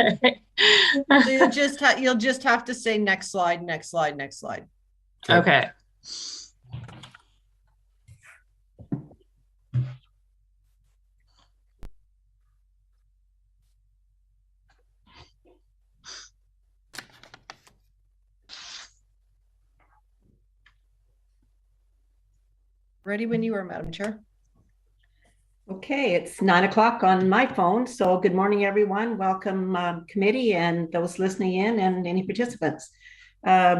Okay. So you'll just have to say next slide, next slide, next slide. Okay. Ready when you are, Madam Chair. Okay, it's 9 o'clock on my phone. So good morning, everyone. Welcome, committee and those listening in and any participants.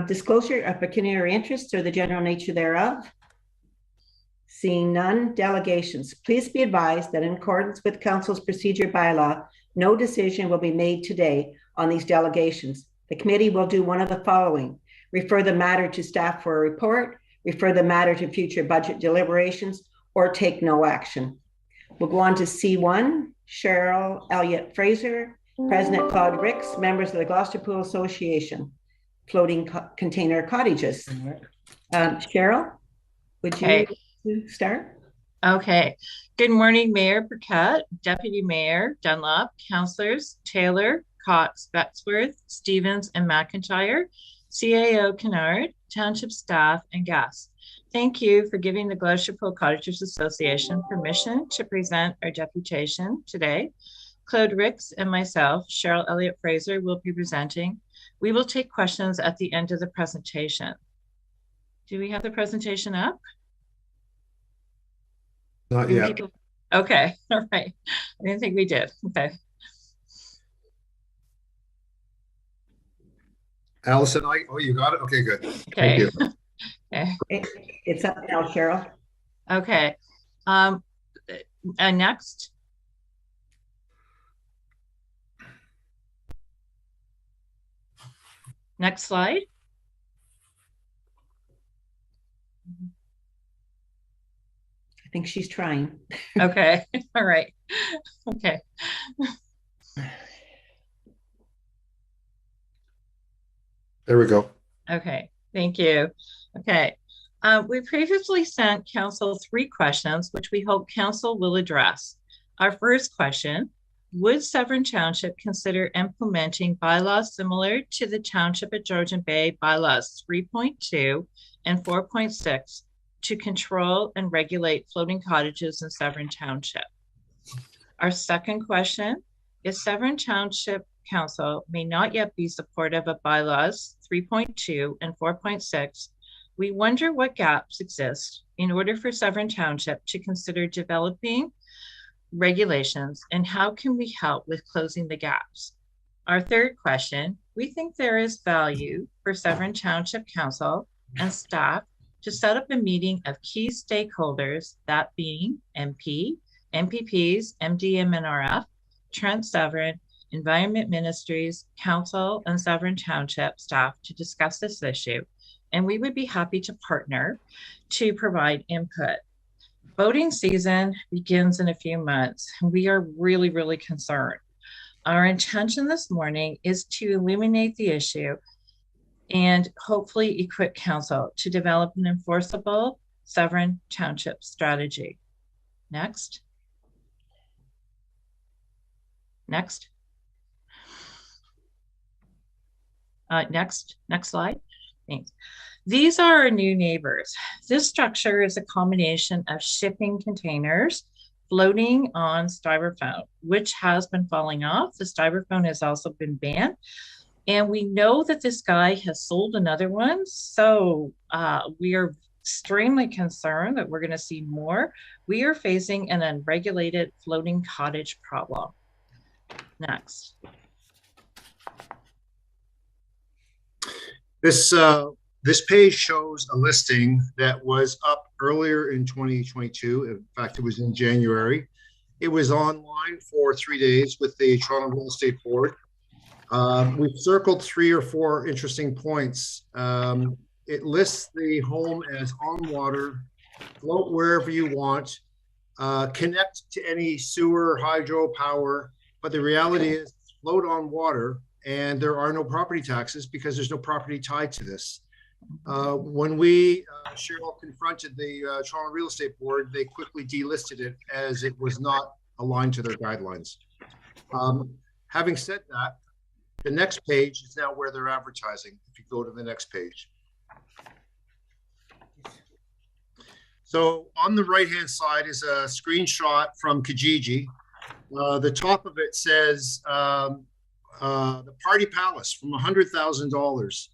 Disclosure of pecuniary interest or the general nature thereof. Seeing none, delegations. Please be advised that in accordance with Council's procedure bylaw, no decision will be made today on these delegations. The committee will do one of the following: refer the matter to staff for a report, refer the matter to future budget deliberations, or take no action. We'll go on to C1, Cheryl, Elliot-Fraser, President Claude Ricks, members of the Gloucester Pool Association, floating container cottages. Cheryl, would you start? Okay. Good morning, Mayor Burkett, Deputy Mayor Dunlop, Councillors Taylor, Cox, Bexworth, Stevens, and McIntyre, CAO Kennard, Township staff, and guests. Thank you for giving the Gloucester Pool Cottages Association permission to present our deputation today. Claude Ricks and myself, Cheryl Elliot-Fraser, will be presenting. We will take questions at the end of the presentation. Do we have the presentation up? Not yet. Okay, all right. I didn't think we did. Okay. Allison, oh, you got it? Okay, good. Okay. Thank you. Okay. It's up now, Cheryl. Okay. Next. Next slide. I think she's trying. Okay. All right. Okay. There we go. Okay. Thank you. Okay. We previously sent Council 3 questions, which we hope Council will address. Our first question: would Severn Township consider implementing bylaws similar to the Township at Georgian Bay bylaws 3.2 and 4.6 to control and regulate floating cottages in Severn Township? Our second question is: Severn Township Council may not yet be supportive of bylaws 3.2 and 4.6. We wonder what gaps exist in order for Severn Township to consider developing regulations, and how can we help with closing the gaps? Our third question: we think there is value for Severn Township Council and staff to set up a meeting of key stakeholders, that being MP, MPPs, MDMNRF, Trent Severn, Environment Ministries, Council, and Severn Township staff to discuss this issue, and we would be happy to partner to provide input. Voting season begins in a few months. We are really, really concerned. Our intention this morning is to illuminate the issue and hopefully equip Council to develop an enforceable Severn Township strategy. Next. Next. Next slide. Thanks. These are our new neighbors. This structure is a combination of shipping containers floating on styrofoam, which has been falling off. The styrofoam has also been banned. And we know that this guy has sold another one. So we are extremely concerned that we're going to see more. We are facing an unregulated floating cottage problem. Next. This page shows a listing that was up earlier in 2022. In fact, it was in January. It was online for 3 days with the Toronto Real Estate Board. We've circled 3 or 4 interesting points. It lists the home as on water, float wherever you want, connect to any sewer, hydro, power, but the reality is float on water, and there are no property taxes because there's no property tied to this. When we, Cheryl, confronted the Toronto Real Estate Board, they quickly delisted it as it was not aligned to their guidelines. Having said that, The next page is now where they're advertising. If you go to the next page. So on the right-hand side is a screenshot from Kijiji. The top of it says the Party Palace from $100,000.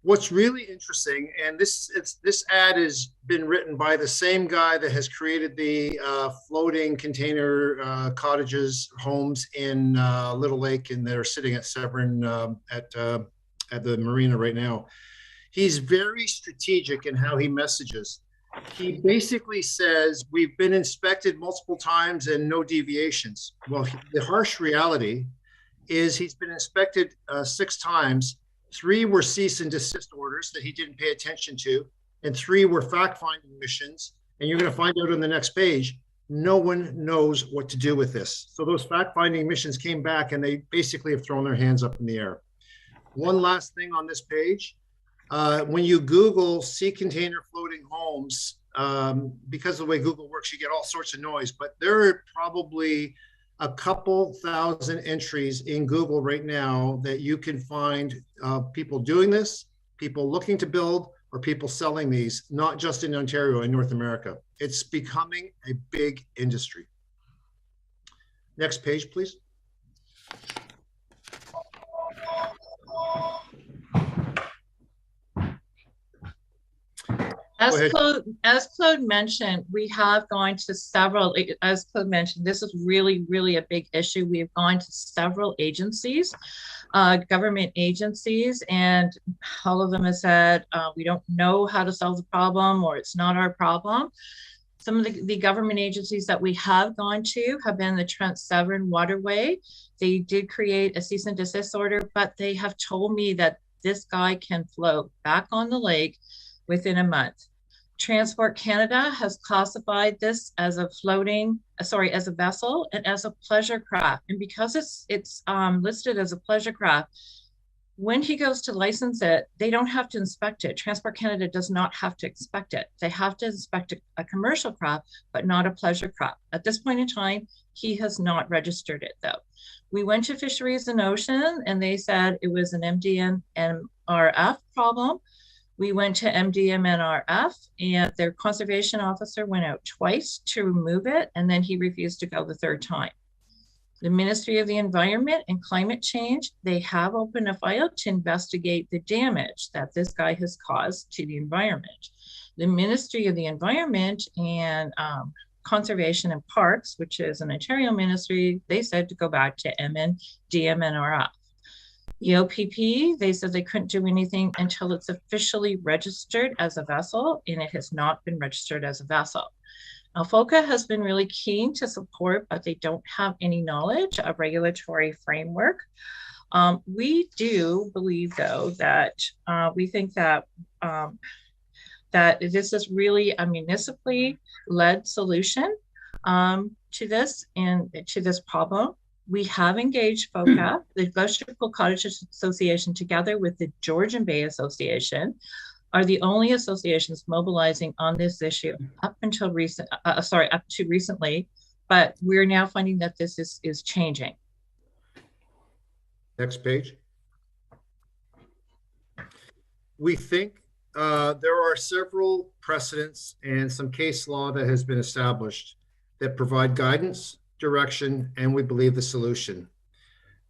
What's really interesting, and this ad has been written by the same guy that has created the floating container cottages homes in Little Lake, and they're sitting at Severn at the marina right now. He's very strategic in how he messages. He basically says, we've been inspected multiple times and no deviations. Well, the harsh reality is he's been inspected 6 times. 3 were cease and desist orders that he didn't pay attention to, and 3 were fact-finding missions. And you're going to find out on the next page, no one knows what to do with this. So those fact-finding missions came back and they basically have thrown their hands up in the air. One last thing on this page. When you Google sea container floating homes, because of the way Google works, you get all sorts of noise, but there are probably a couple thousand entries in Google right now that you can find people doing this, people looking to build, or people selling these, not just in Ontario, in North America. It's becoming a big industry. Next page, please. As Claude mentioned, we have gone to several, as Claude mentioned, this is really, really a big issue. We have gone to several agencies, government agencies, and all of them have said, we don't know how to solve the problem, or it's not our problem. Some of the government agencies that we have gone to have been the Trent Severn Waterway. They did create a cease and desist order, but they have told me that this guy can float back on the lake within a month. Transport Canada has classified this as a as a vessel and as a pleasure craft. And because it's listed as a pleasure craft, when he goes to license it, they don't have to inspect it. Transport Canada does not have to inspect it. They have to inspect a commercial craft, but not a pleasure craft. At this point in time, he has not registered it though. We went to Fisheries and Ocean and they said it was an MDNRF problem. We went to MDMNRF and their conservation officer went out twice to remove it, and then he refused to go the 3rd time. The Ministry of the Environment and Climate Change, they have opened a file to investigate the damage that this guy has caused to the environment. The Ministry of the Environment and Conservation and Parks, which is an Ontario ministry, they said to go back to DMNRF. The OPP, they said they couldn't do anything until it's officially registered as a vessel, and it has not been registered as a vessel. Now, FOCA has been really keen to support, but they don't have any knowledge of regulatory framework. We do believe, though, that we think that that this is really a municipally led solution to this and to this problem. We have engaged FOCA, the Gloucester Cottages Association, together with the Georgian Bay Association, are the only associations mobilizing on this issue up to recently, but we're now finding that this is changing. Next page. We think there are several precedents and some case law that has been established that provide guidance, direction, and we believe the solution.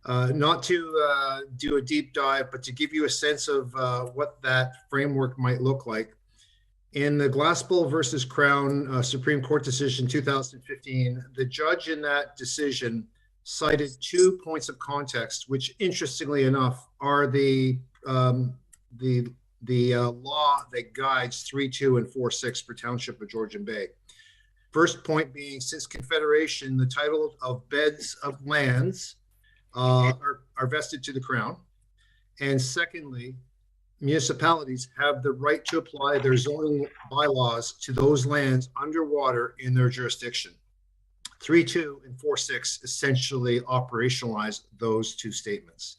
Not to do a deep dive, but to give you a sense of what that framework might look like. In the Glassbull versus Crown Supreme Court decision 2015, the judge in that decision cited 2 points of context, which interestingly enough are the law that guides 3.2 and 4.6 for Township of Georgian Bay. First point being, since Confederation, the title of beds of lands are vested to the Crown. And secondly, municipalities have the right to apply their zoning bylaws to those lands underwater in their jurisdiction. 3.2 and 4.6 essentially operationalize those 2 statements.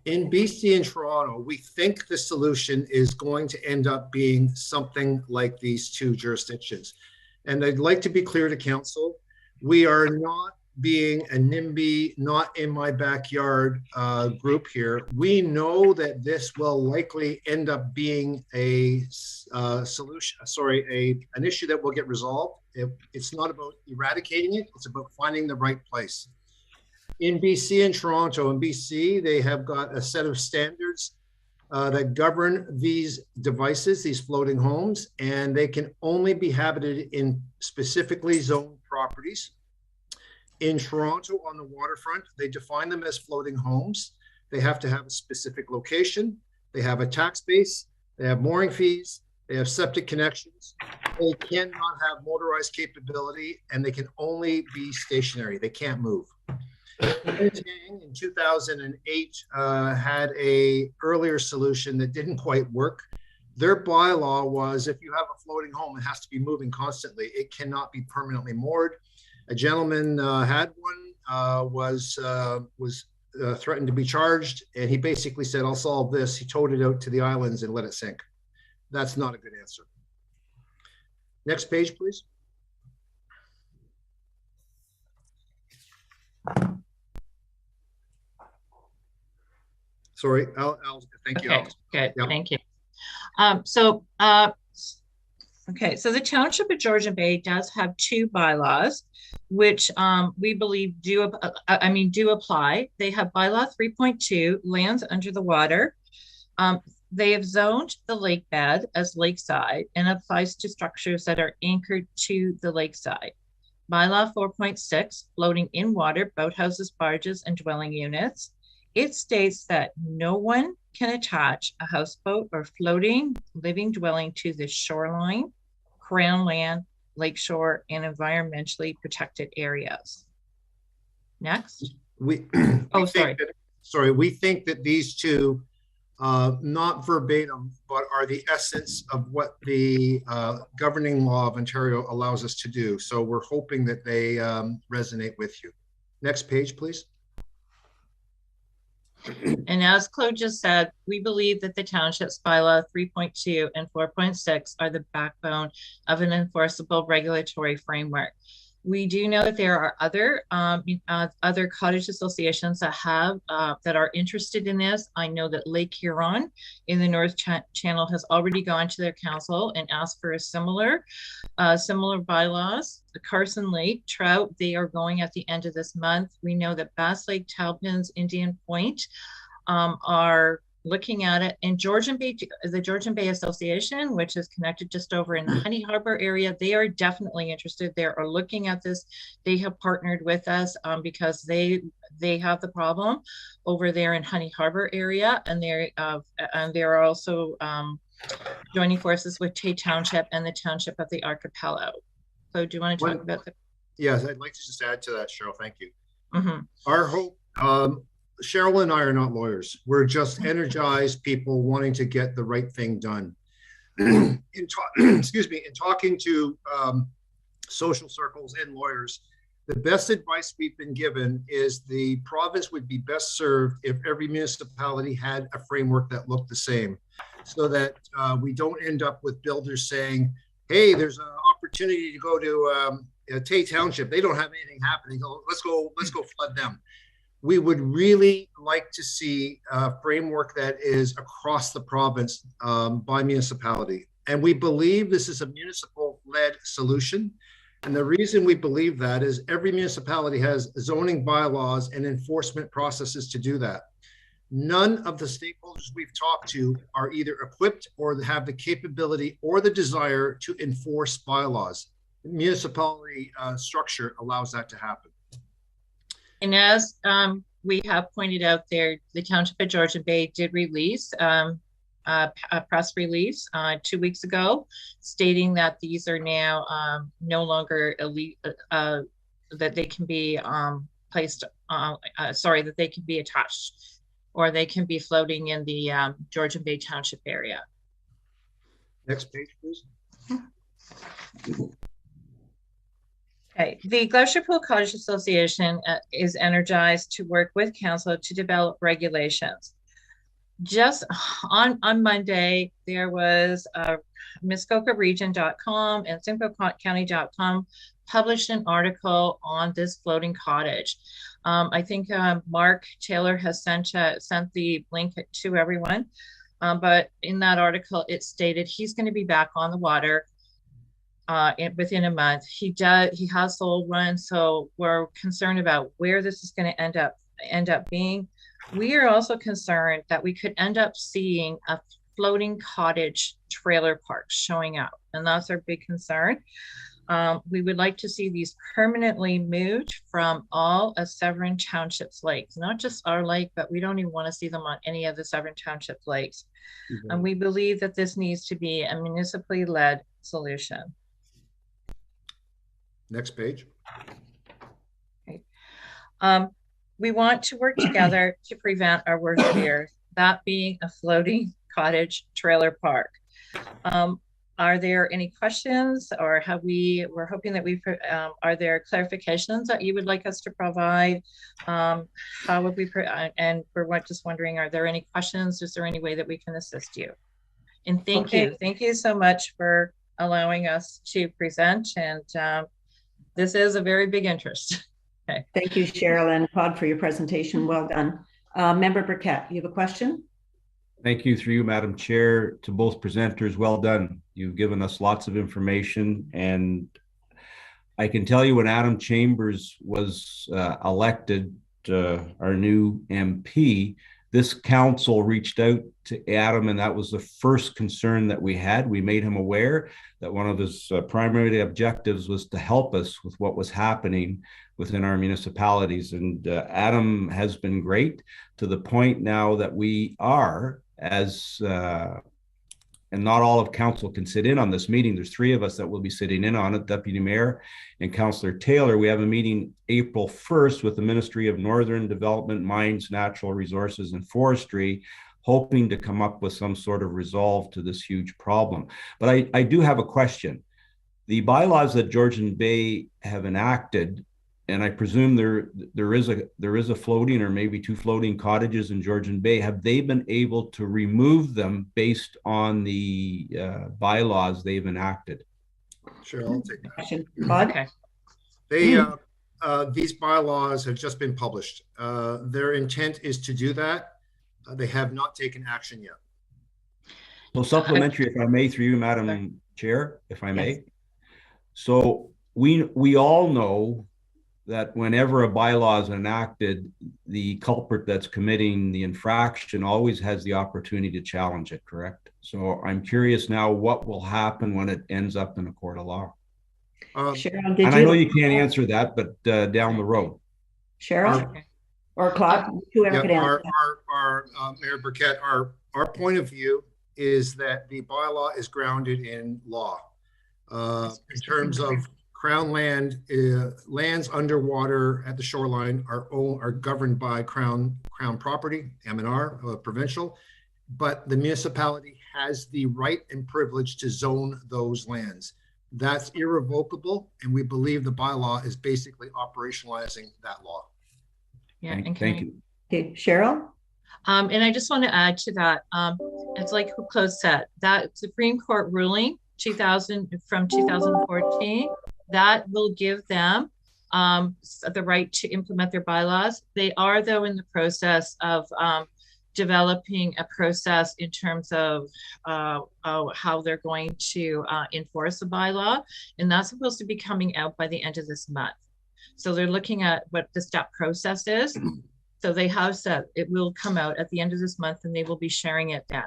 In BC and Toronto, we think the solution is going to end up being something like these 2 jurisdictions. And I'd like to be clear to council, we are not being a NIMBY, not in my backyard group here, we know that this will likely end up being a an issue that will get resolved. It's not about eradicating it, it's about finding the right place. In BC and Toronto, in BC, they have got a set of standards that govern these devices, these floating homes, and they can only be habited in specifically zoned properties. In Toronto, on the waterfront, they define them as floating homes. They have to have a specific location. They have a tax base. They have mooring fees. They have septic connections. They cannot have motorized capability, and they can only be stationary. They can't move. In 2008, had a earlier solution that didn't quite work. Their bylaw was if you have a floating home, it has to be moving constantly. It cannot be permanently moored. A gentleman had one, was threatened to be charged, and he basically said, I'll solve this. He towed it out to the islands and let it sink. That's not a good answer. Next page, please. Sorry, thank you. Okay, good, Yep. thank you. Okay, so the Township of Georgian Bay does have two bylaws, which we believe do apply. They have bylaw 3.2, lands under the water. They have zoned the lake bed as lakeside and applies to structures that are anchored to the lakeside. Bylaw 4.6, floating in water, boathouses, barges, and dwelling units. It states that no one can attach a houseboat or floating living dwelling to the shoreline, crown land, lakeshore, and environmentally protected areas. Next. We think that these two, not verbatim, but are the essence of what the governing law of Ontario allows us to do. So we're hoping that they resonate with you. Next page, please. And as Claude just said, we believe that the township's bylaw 3.2 and 4.6 are the backbone of an enforceable regulatory framework. We do know that there are other cottage associations that have that are interested in this. I know that Lake Huron in the North Channel has already gone to their council and asked for a similar bylaws. The Carson Lake trout, they are going at the end of this month. We know that Bass Lake, Tailpins, Indian Point are looking at it. And the Georgian Bay Association, which is connected just over in the Honey Harbor area, they are definitely interested. They are looking at this. They have partnered with us because they have the problem over there in Honey Harbor area, and they're also joining forces with Tay Township and the Township of the Archipelago. So do you want to talk about the? Yes, I'd like to just add to that, Cheryl. Thank you. Mm-hmm. Our hope, Cheryl and I are not lawyers. We're just energized people wanting to get the right thing done. In talking to social circles and lawyers, the best advice we've been given is the province would be best served if every municipality had a framework that looked the same, so that we don't end up with builders saying, hey, there's an opportunity to go to Tay Township. They don't have anything happening. Let's go flood them. We would really like to see a framework that is across the province by municipality. And we believe this is a municipal-led solution. And the reason we believe that is every municipality has zoning bylaws and enforcement processes to do that. None of the stakeholders we've talked to are either equipped or have the capability or the desire to enforce bylaws. The municipality structure allows that to happen. And as we have pointed out there, the Township of Georgian Bay did release a press release 2 weeks ago stating that these are now no longer elite, that they can be that they can be attached or they can be floating in the Georgian Bay Township area. Next page, please. Okay, the Gloucester Pool Cottage Association is energized to work with council to develop regulations. Just on Monday, there was Muskoka Region.com and Simcoe County.com published an article on this floating cottage. I think Mark Taylor has sent the link to everyone. But in that article, it stated he's going to be back on the water within a month. He has sold one, so we're concerned about where this is going to end up being. We are also concerned that we could end up seeing a floating cottage trailer park showing up, and that's our big concern. We would like to see these permanently moved from all of Severn Township's lakes, not just our lake, but we don't even want to see them on any of the Severn Township lakes. Mm-hmm. And we believe that this needs to be a municipally led solution. Next page. Okay. We want to work together to prevent our worst fears, that being a floating cottage trailer park. Are there any questions, or we're hoping that are there clarifications that you would like us to provide? How would we, and we're just wondering, are there any questions? Is there any way that we can assist you? And thank you so much for allowing us to present. And this is a very big interest. Okay. Thank you, Cheryl and Claude, for your presentation. Well done. Member Burkett, you have a question? Thank you, through you, Madam Chair, to both presenters. Well done. You've given us lots of information, and I can tell you when Adam Chambers was elected, our new MP, this council reached out to Adam, and that was the first concern that we had. We made him aware that one of his primary objectives was to help us with what was happening within our municipalities. And Adam has been great, to the point now that we are, and not all of council can sit in on this meeting. There's 3 of us that will be sitting in on it, Deputy Mayor and Councillor Taylor. We have a meeting April 1st with the Ministry of Northern Development, Mines, Natural Resources and Forestry, hoping to come up with some sort of resolve to this huge problem. But I do have a question. The bylaws that Georgian Bay have enacted, and I presume there is a floating or maybe 2 floating cottages in Georgian Bay, have they been able to remove them based on the bylaws they've enacted? Sure, I'll take that. Claude? Okay. These bylaws have just been published. Their intent is to do that. They have not taken action yet. So supplementary, if I may, through you, Madam Chair, if I may. Yes. So we all know that whenever a bylaw is enacted, the culprit that's committing the infraction always has the opportunity to challenge it, correct? So I'm curious now what will happen when it ends up in a court of law. Cheryl, and I know you can't answer that, but down the road. Cheryl or Claude, whoever could answer. Mayor Burkett, our point of view is that the bylaw is grounded in law. In terms of Crown land, lands underwater at the shoreline are governed by Crown property, M&R, provincial, but the municipality has the right and privilege to zone those lands. That's irrevocable, and we believe the bylaw is basically operationalizing that law. Yeah, thank you. Okay, Cheryl? And I just want to add to that, it's like Claude said, that Supreme Court ruling from 2014, that will give them the right to implement their bylaws. They are, though, in the process of developing a process in terms of how they're going to enforce the bylaw. And that's supposed to be coming out by the end of this month. So they're looking at what the step process is. So they have said it will come out at the end of this month, and they will be sharing it then.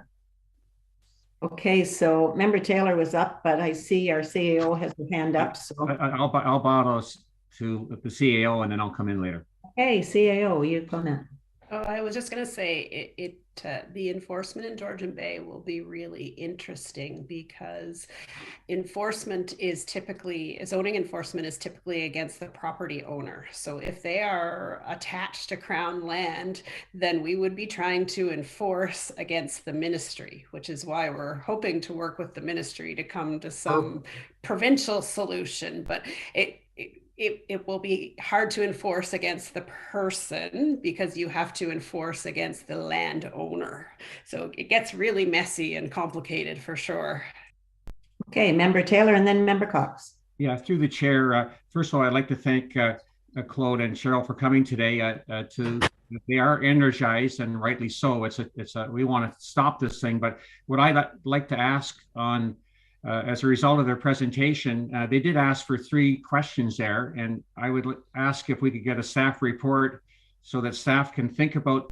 Okay, so Member Taylor was up, but I see our CAO has her hand up. So I'll bow us to the CAO, and then I'll come in later. Okay, CAO, you comment. Oh, I was just going to say the enforcement in Georgian Bay will be really interesting, because zoning enforcement is typically against the property owner. So if they are attached to Crown land, then we would be trying to enforce against the ministry, which is why we're hoping to work with the ministry to come to some provincial solution. But it will be hard to enforce against the person, because you have to enforce against the landowner. So it gets really messy and complicated for sure. Okay, Member Taylor and then Member Cox. Yeah, through the chair. First of all, I'd like to thank Claude and Cheryl for coming today. They are energized, and rightly so. We want to stop this thing. But what I'd like to ask on, as a result of their presentation, they did ask for 3 questions there, and I would ask if we could get a staff report so that staff can think about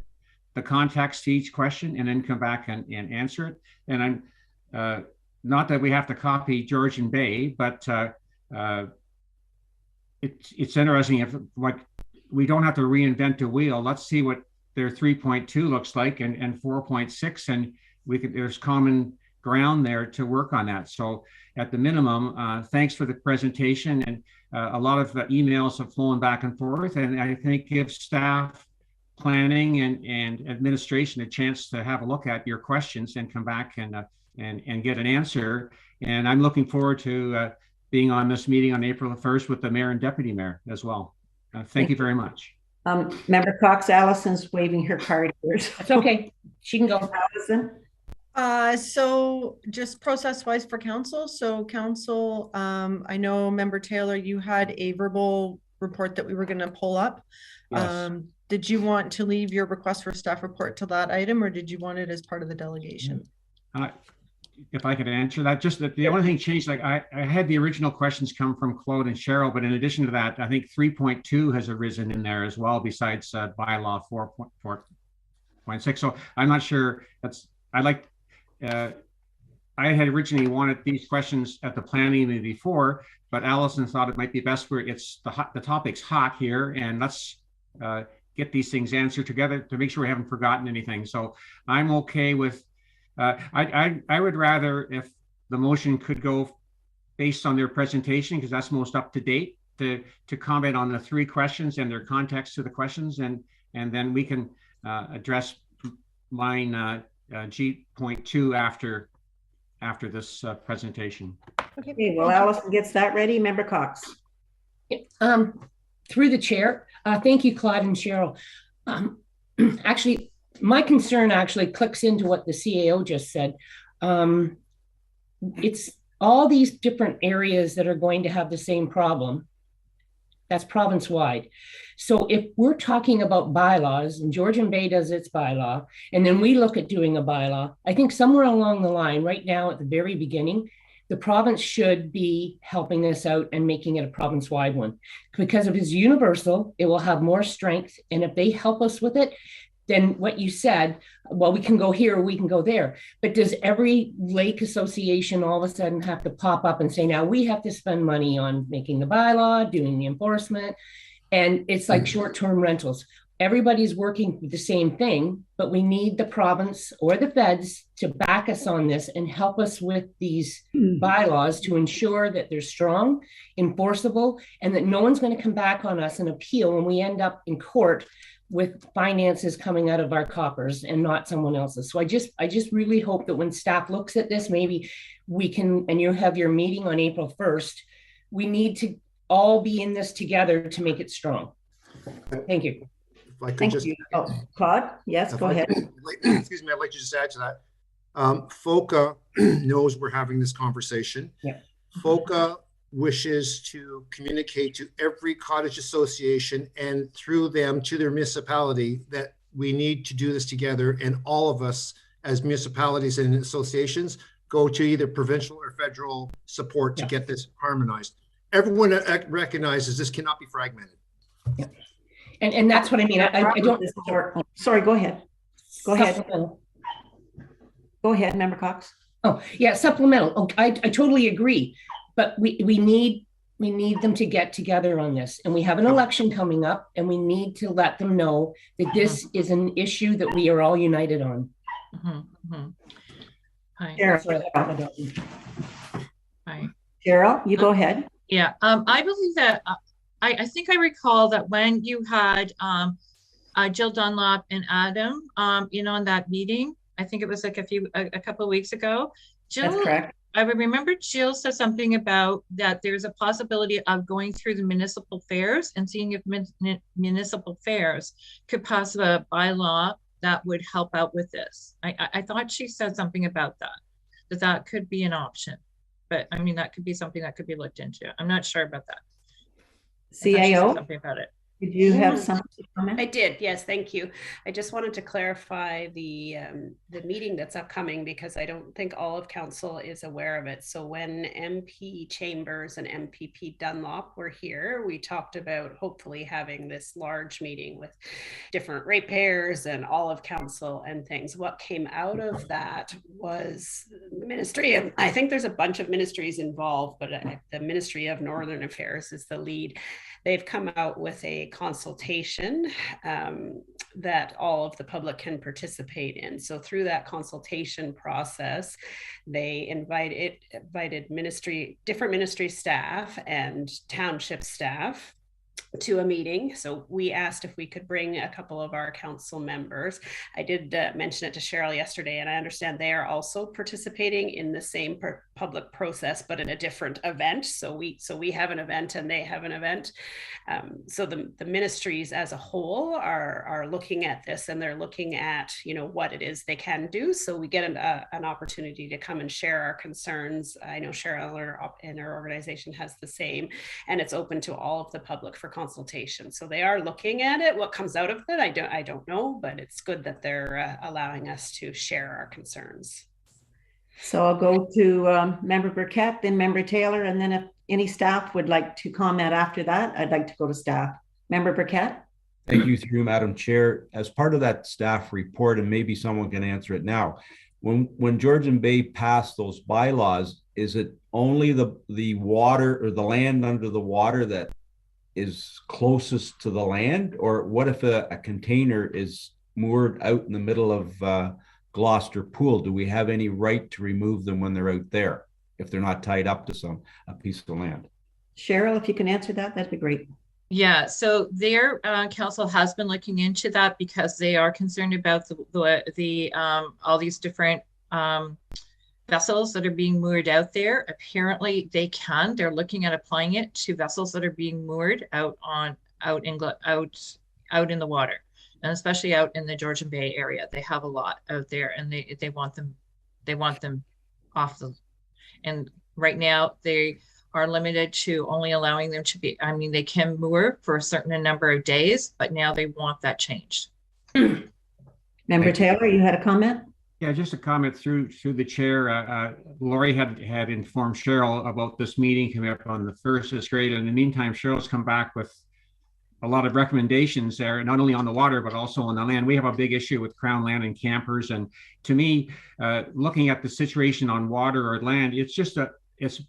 the context to each question and then come back and answer it. And I'm not that we have to copy George and Bay, but it's interesting if we don't have to reinvent the wheel. Let's see what their 3.2 looks like and 4.6, and there's common ground there to work on that. So at the minimum, thanks for the presentation, and a lot of emails have flown back and forth, and I think gives staff, planning, and administration a chance to have a look at your questions and come back and get an answer. And I'm looking forward to being on this meeting on April 1st with the mayor and deputy mayor as well. Thank you very much. Member Cox, Allison's waving her card here. It's okay. She can go. Allison? So just process-wise for council. So council, I know Member Taylor, you had a verbal report that we were going to pull up. Yes. Did you want to leave your request for staff report to that item, or did you want it as part of the delegation? If I could answer that, just the only thing changed, like I had the original questions come from Claude and Cheryl, but in addition to that, I think 3.2 has arisen in there as well, besides bylaw 4.6. So I'm not sure. I had originally wanted these questions at the planning meeting before, but Allison thought it might be best where the topic's hot here, and let's get these things answered together to make sure we haven't forgotten anything. So I'm okay with. I would rather if the motion could go based on their presentation, because that's most up to date, to comment on the 3 questions and their context to the questions, and then we can address mine G.2 after this presentation. Okay, well, Allison gets that ready. Member Cox. Through the chair, thank you, Claude and Cheryl. Actually, my concern actually clicks into what the CAO just said. It's all these different areas that are going to have the same problem. That's province-wide. So if we're talking about bylaws, and Georgian Bay does its bylaw, and then we look at doing a bylaw, I think somewhere along the line, right now at the very beginning, the province should be helping us out and making it a province-wide one. Because if it's universal, it will have more strength. And if they help us with it, then what you said, well, we can go here, or we can go there. But does every lake association all of a sudden have to pop up and say, now we have to spend money on making the bylaw, doing the enforcement? And it's like short-term rentals. Everybody's working for the same thing, but we need the province or the feds to back us on this and help us with these bylaws to ensure that they're strong, enforceable, and that no one's going to come back on us and appeal when we end up in court with finances coming out of our coffers and not someone else's. So I just really hope that when staff looks at this, maybe we can, and you have your meeting on April 1st, we need to all be in this together to make it strong. Thank you. If I could Thank just, you. Oh, Claude, yes, go ahead. Excuse me, I'd like to just add to that. FOCA knows we're having this conversation. Yeah. FOCA wishes to communicate to every cottage association and through them to their municipality that we need to do this together, and all of us as municipalities and associations go to either provincial or federal support to get this harmonized. Everyone recognizes this cannot be fragmented. Yeah. And that's what I mean. I don't. Sorry, go ahead. Go ahead. Go ahead, Member Cox. Oh, yeah, supplemental. Oh, I totally agree. But we need them to get together on this. And we have an election coming up, and we need to let them know that this is an issue that we are all united on. Cheryl, you go ahead. Yeah, I believe that, I think I recall that when you had Jill Dunlop and Adam, on that meeting, I think it was like a couple of weeks ago. Jill, that's correct. I remember Jill said something about that there's a possibility of going through the municipal fairs and seeing if municipal fairs could pass a bylaw that would help out with this. I thought she said something about that could be an option. but I mean, that could be something that could be looked into. I'm not sure about that. I thought she said CIO, something about it. did you have something to comment? I did, yes, thank you. I just wanted to clarify the meeting that's upcoming, because I don't think all of council is aware of it. So when MP Chambers and MPP Dunlop were here, we talked about hopefully having this large meeting with different ratepayers and all of council and things. What came out of that was the Ministry of, I think there's a bunch of ministries involved, but the Ministry of Northern Affairs is the lead. They've come out with a consultation that all of the public can participate in. So through that consultation process, they invited different ministry staff and township staff to a meeting. So we asked if we could bring a couple of our council members. I did mention it to Cheryl yesterday, and I understand they are also participating in the same public process, but in a different event. So we have an event and they have an event. So the ministries as a whole are looking at this, and they're looking at, you know, what it is they can do. So we get an opportunity to come and share our concerns. I know Cheryl in her organization has the same, and it's open to all of the public for consultation. So they are looking at it. What comes out of it, I don't know, but it's good that they're allowing us to share our concerns. So I'll go to Member Burkett, then Member Taylor, and then if any staff would like to comment after that, I'd like to go to staff. Member Burkett. Thank you, through Madam Chair. As part of that staff report, and maybe someone can answer it now, when Georgian Bay passed those bylaws, is it only the water or the land under the water that is closest to the land? Or what if a container is moored out in the middle of Gloucester Pool? Do we have any right to remove them when they're out there if they're not tied up to a piece of land? Cheryl, if you can answer that, that'd be great. Yeah, so their council has been looking into that because they are concerned about the all these different vessels that are being moored out there. Apparently they're looking at applying it to vessels that are being moored out in the water, and especially out in the Georgian Bay area. They have a lot out there, and they want them off the, and right now they are limited to only allowing them to be, I mean, they can moor for a certain number of days, but now they want that changed. Member Taylor, you had a comment? Yeah, just a comment through the chair. Lori had informed Cheryl about this meeting coming up on the 1st. It's great. In the meantime, Cheryl's come back with a lot of recommendations there, not only on the water, but also on the land. We have a big issue with Crown land and campers. And to me, looking at the situation on water or land, it's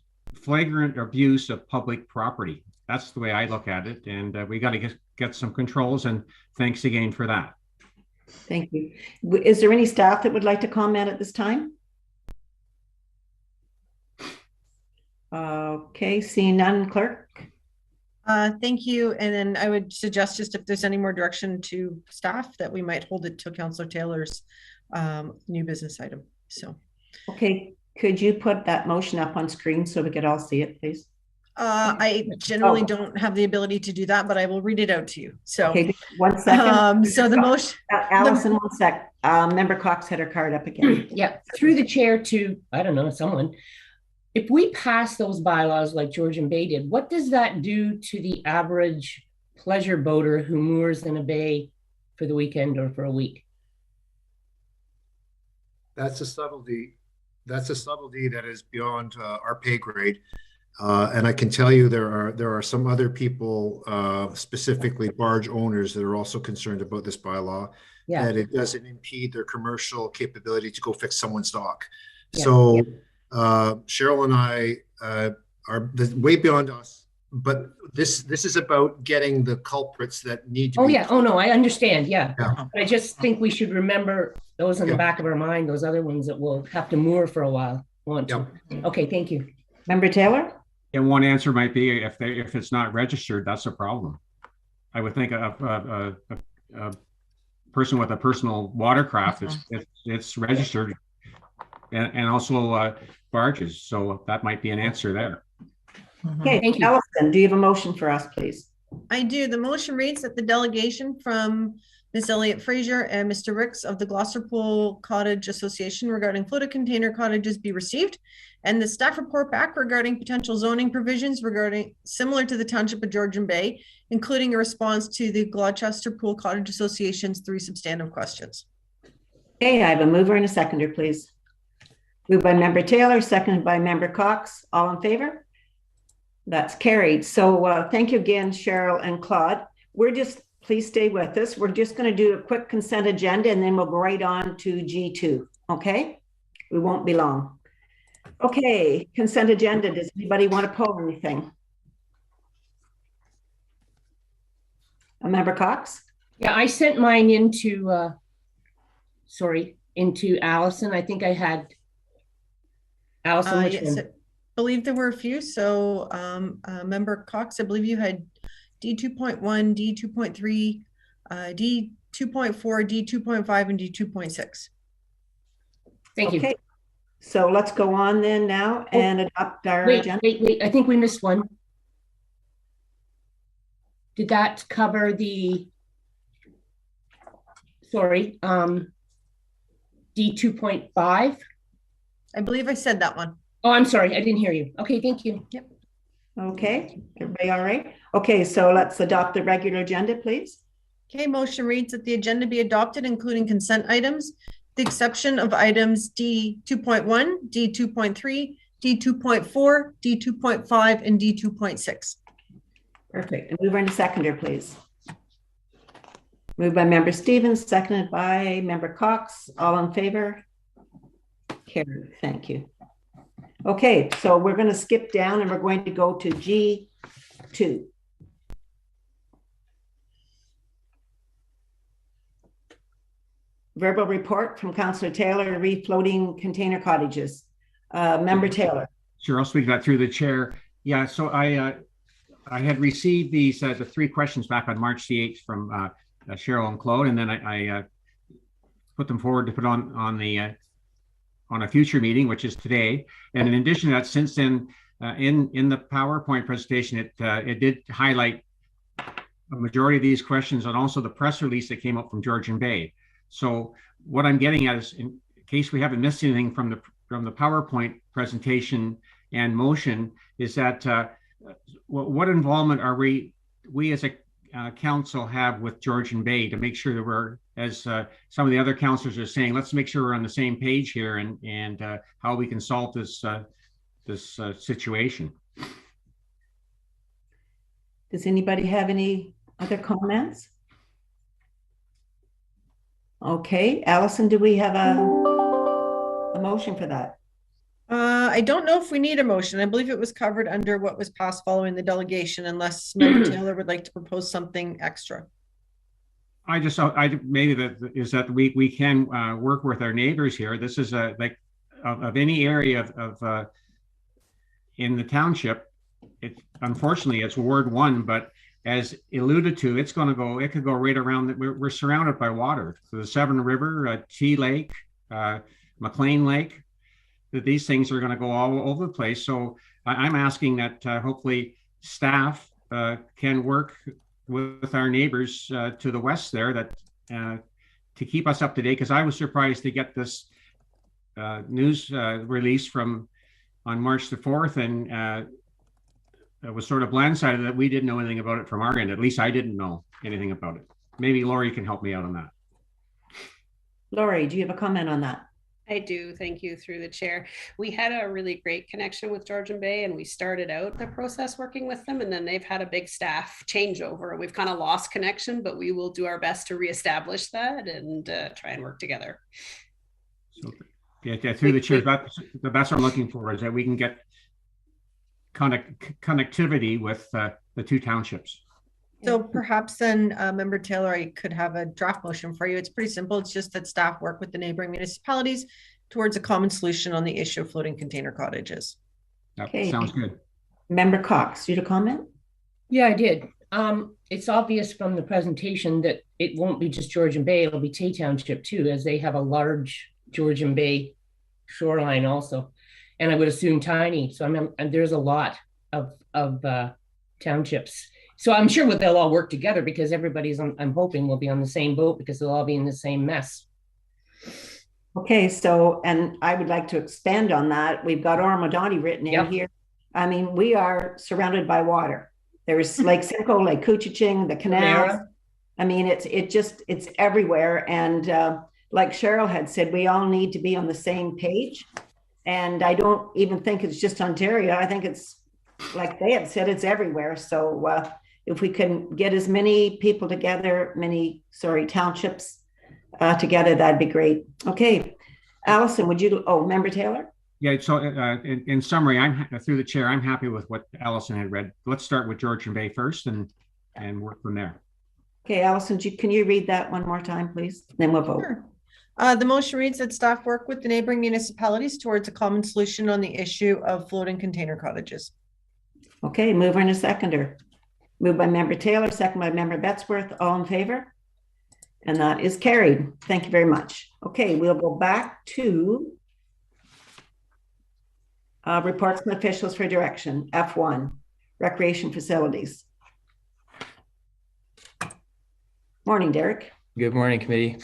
flagrant abuse of public property. That's the way I look at it. And we got to get some controls, and thanks again for that. Thank you. Is there any staff that would like to comment at this time? Okay, seeing none, clerk. Thank you. And then I would suggest, just if there's any more direction to staff, that we might hold it to Councillor Taylor's new business item. So, okay, could you put that motion up on screen so we could all see it, please? I generally don't have the ability to do that, but I will read it out to you. So, okay, 1 second. So the motion, Allison, 1 sec. Member Cox had her card up again. Yeah, through the chair to, I don't know, someone. If we pass those bylaws like Georgian Bay did, what does that do to the average pleasure boater who moors in a bay for the weekend or for a week? That's a subtlety. That's a subtlety that is beyond our pay grade. And I can tell you there are some other people, specifically barge owners, that are also concerned about this bylaw, that it doesn't impede their commercial capability to go fix someone's dock. Yeah. So Cheryl and I are way beyond us, but this is about getting the culprits that need to be. Oh no, I understand. Yeah. I just think we should remember those in the back of our mind, those other ones that will have to moor for a while. Okay, thank you. Member Taylor? And one answer might be, if it's not registered, that's a problem. I would think a person with a personal watercraft, it's registered, and also barges. So that might be an answer there. Okay, thank you. Allison, do you have a motion for us, please? I do. The motion reads that the delegation from Ms. Elliot-Fraser and Mr. Ricks of the Gloucester Pool Cottage Association regarding floated container cottages be received, and the staff report back regarding potential zoning provisions regarding similar to the Township of Georgian Bay, including a response to the Gloucester Pool Cottage Association's 3 substantive questions. Okay, I have a mover and a seconder, please. Moved by Member Taylor, seconded by Member Cox. All in favor? That's carried. So thank you again, Cheryl and Claude. Please stay with us. We're just going to do a quick consent agenda and then we'll go right on to G2. Okay? We won't be long. Okay, consent agenda. Does anybody want to pull anything? A Member Cox? Yeah, I sent mine into, into Allison. I think I had Allison. Which yes, one? I believe there were a few. So Member Cox, I believe you had D2.1, D2.3, D2.4, D2.5, and D2.6. Thank you. Okay, so let's go on then now and adopt our agenda. Wait. I think we missed one. Did that cover the, D2.5? I believe I said that one. Oh, I'm sorry. I didn't hear you. Okay, thank you. Yep. Okay, everybody all right? Okay, so let's adopt the regular agenda, please. Okay, motion reads that the agenda be adopted, including consent items, the exception of items D2.1, D2.3, D2.4, D2.5, and D2.6. Perfect. And mover and seconder, please. Moved by Member Stevens, seconded by Member Cox. All in favor? Carried. Thank you. Okay, so we're going to skip down and we're going to go to G2. Verbal report from Councillor Taylor, refloating container cottages. Member Taylor. Sure, I'll speak that through the chair. Yeah, so I had received these the 3 questions back on March the 8th from Cheryl and Claude, and then I put them forward to put on a future meeting, which is today. And in addition to that, since then, in the PowerPoint presentation, it did highlight a majority of these questions and also the press release that came up from Georgian Bay. So what I'm getting at is, in case we haven't missed anything from the PowerPoint presentation and motion, is that what involvement are we as a council have with Georgian Bay to make sure that we're, as some of the other councillors are saying, let's make sure we're on the same page here and how we can solve this situation. Does anybody have any other comments? Okay, Allison, do we have a motion for that? I don't know if we need a motion. I believe it was covered under what was passed following the delegation, unless Member Taylor would like to propose something extra. Maybe that we can work with our neighbors here. This is like of any area of in the township. Unfortunately it's Ward 1, but as alluded to, it could go right around. We're surrounded by water. So the Severn River, T Lake, McLean Lake, that these things are going to go all over the place. So I'm asking that hopefully staff can work with our neighbors to the west there to keep us up to date, because I was surprised to get this news release on March the 4th, and it was sort of blindsided that we didn't know anything about it from our end. At least I didn't know anything about it. Maybe Lori can help me out on that. Lori, do you have a comment on that? I do, thank you, through the chair. We had a really great connection with Georgian Bay, and we started out the process working with them, and then they've had a big staff changeover. We've kind of lost connection, but we will do our best to reestablish that and try and work together. So, yeah, through the chair, that's what I'm looking for, is that we can get connectivity with the 2 townships. So perhaps then, Member Taylor, I could have a draft motion for you. It's pretty simple. It's just that staff work with the neighboring municipalities towards a common solution on the issue of floating container cottages. Okay. Sounds good. Member Cox, you had a comment? Yeah, I did. It's obvious from the presentation that it won't be just Georgian Bay, it'll be Tay Township too, as they have a large Georgian Bay shoreline also. And I would assume tiny. So there's a lot of townships. So I'm sure they'll all work together, because everybody's I'm hoping will be on the same boat, because they'll all be in the same mess. Okay, so, and I would like to expand on that. We've got Ormadani written in Yep. here. I mean, we are surrounded by water. There's Lake Simcoe, Lake Coochaching, the canals. Mara? I mean, it's everywhere. And like Cheryl had said, we all need to be on the same page. And I don't even think it's just Ontario. I think it's, like they have said, it's everywhere. So if we can get as many people together, townships together, that'd be great. Okay, Allison, would you, Member Taylor? Yeah, so in summary, I'm through the chair, I'm happy with what Allison had read. Let's start with Georgian Bay first and work from there. Okay, Allison, can you read that one more time, please? Then we'll vote. Sure. The motion reads that staff work with the neighboring municipalities towards a common solution on the issue of floating container cottages. Okay, mover and a seconder. Moved by Member Taylor, second by Member Bettesworth. All in favor? And that is carried. Thank you very much. Okay, we'll go back to reports from officials for direction. F1, recreation facilities. Morning, Derek. Good morning, committee.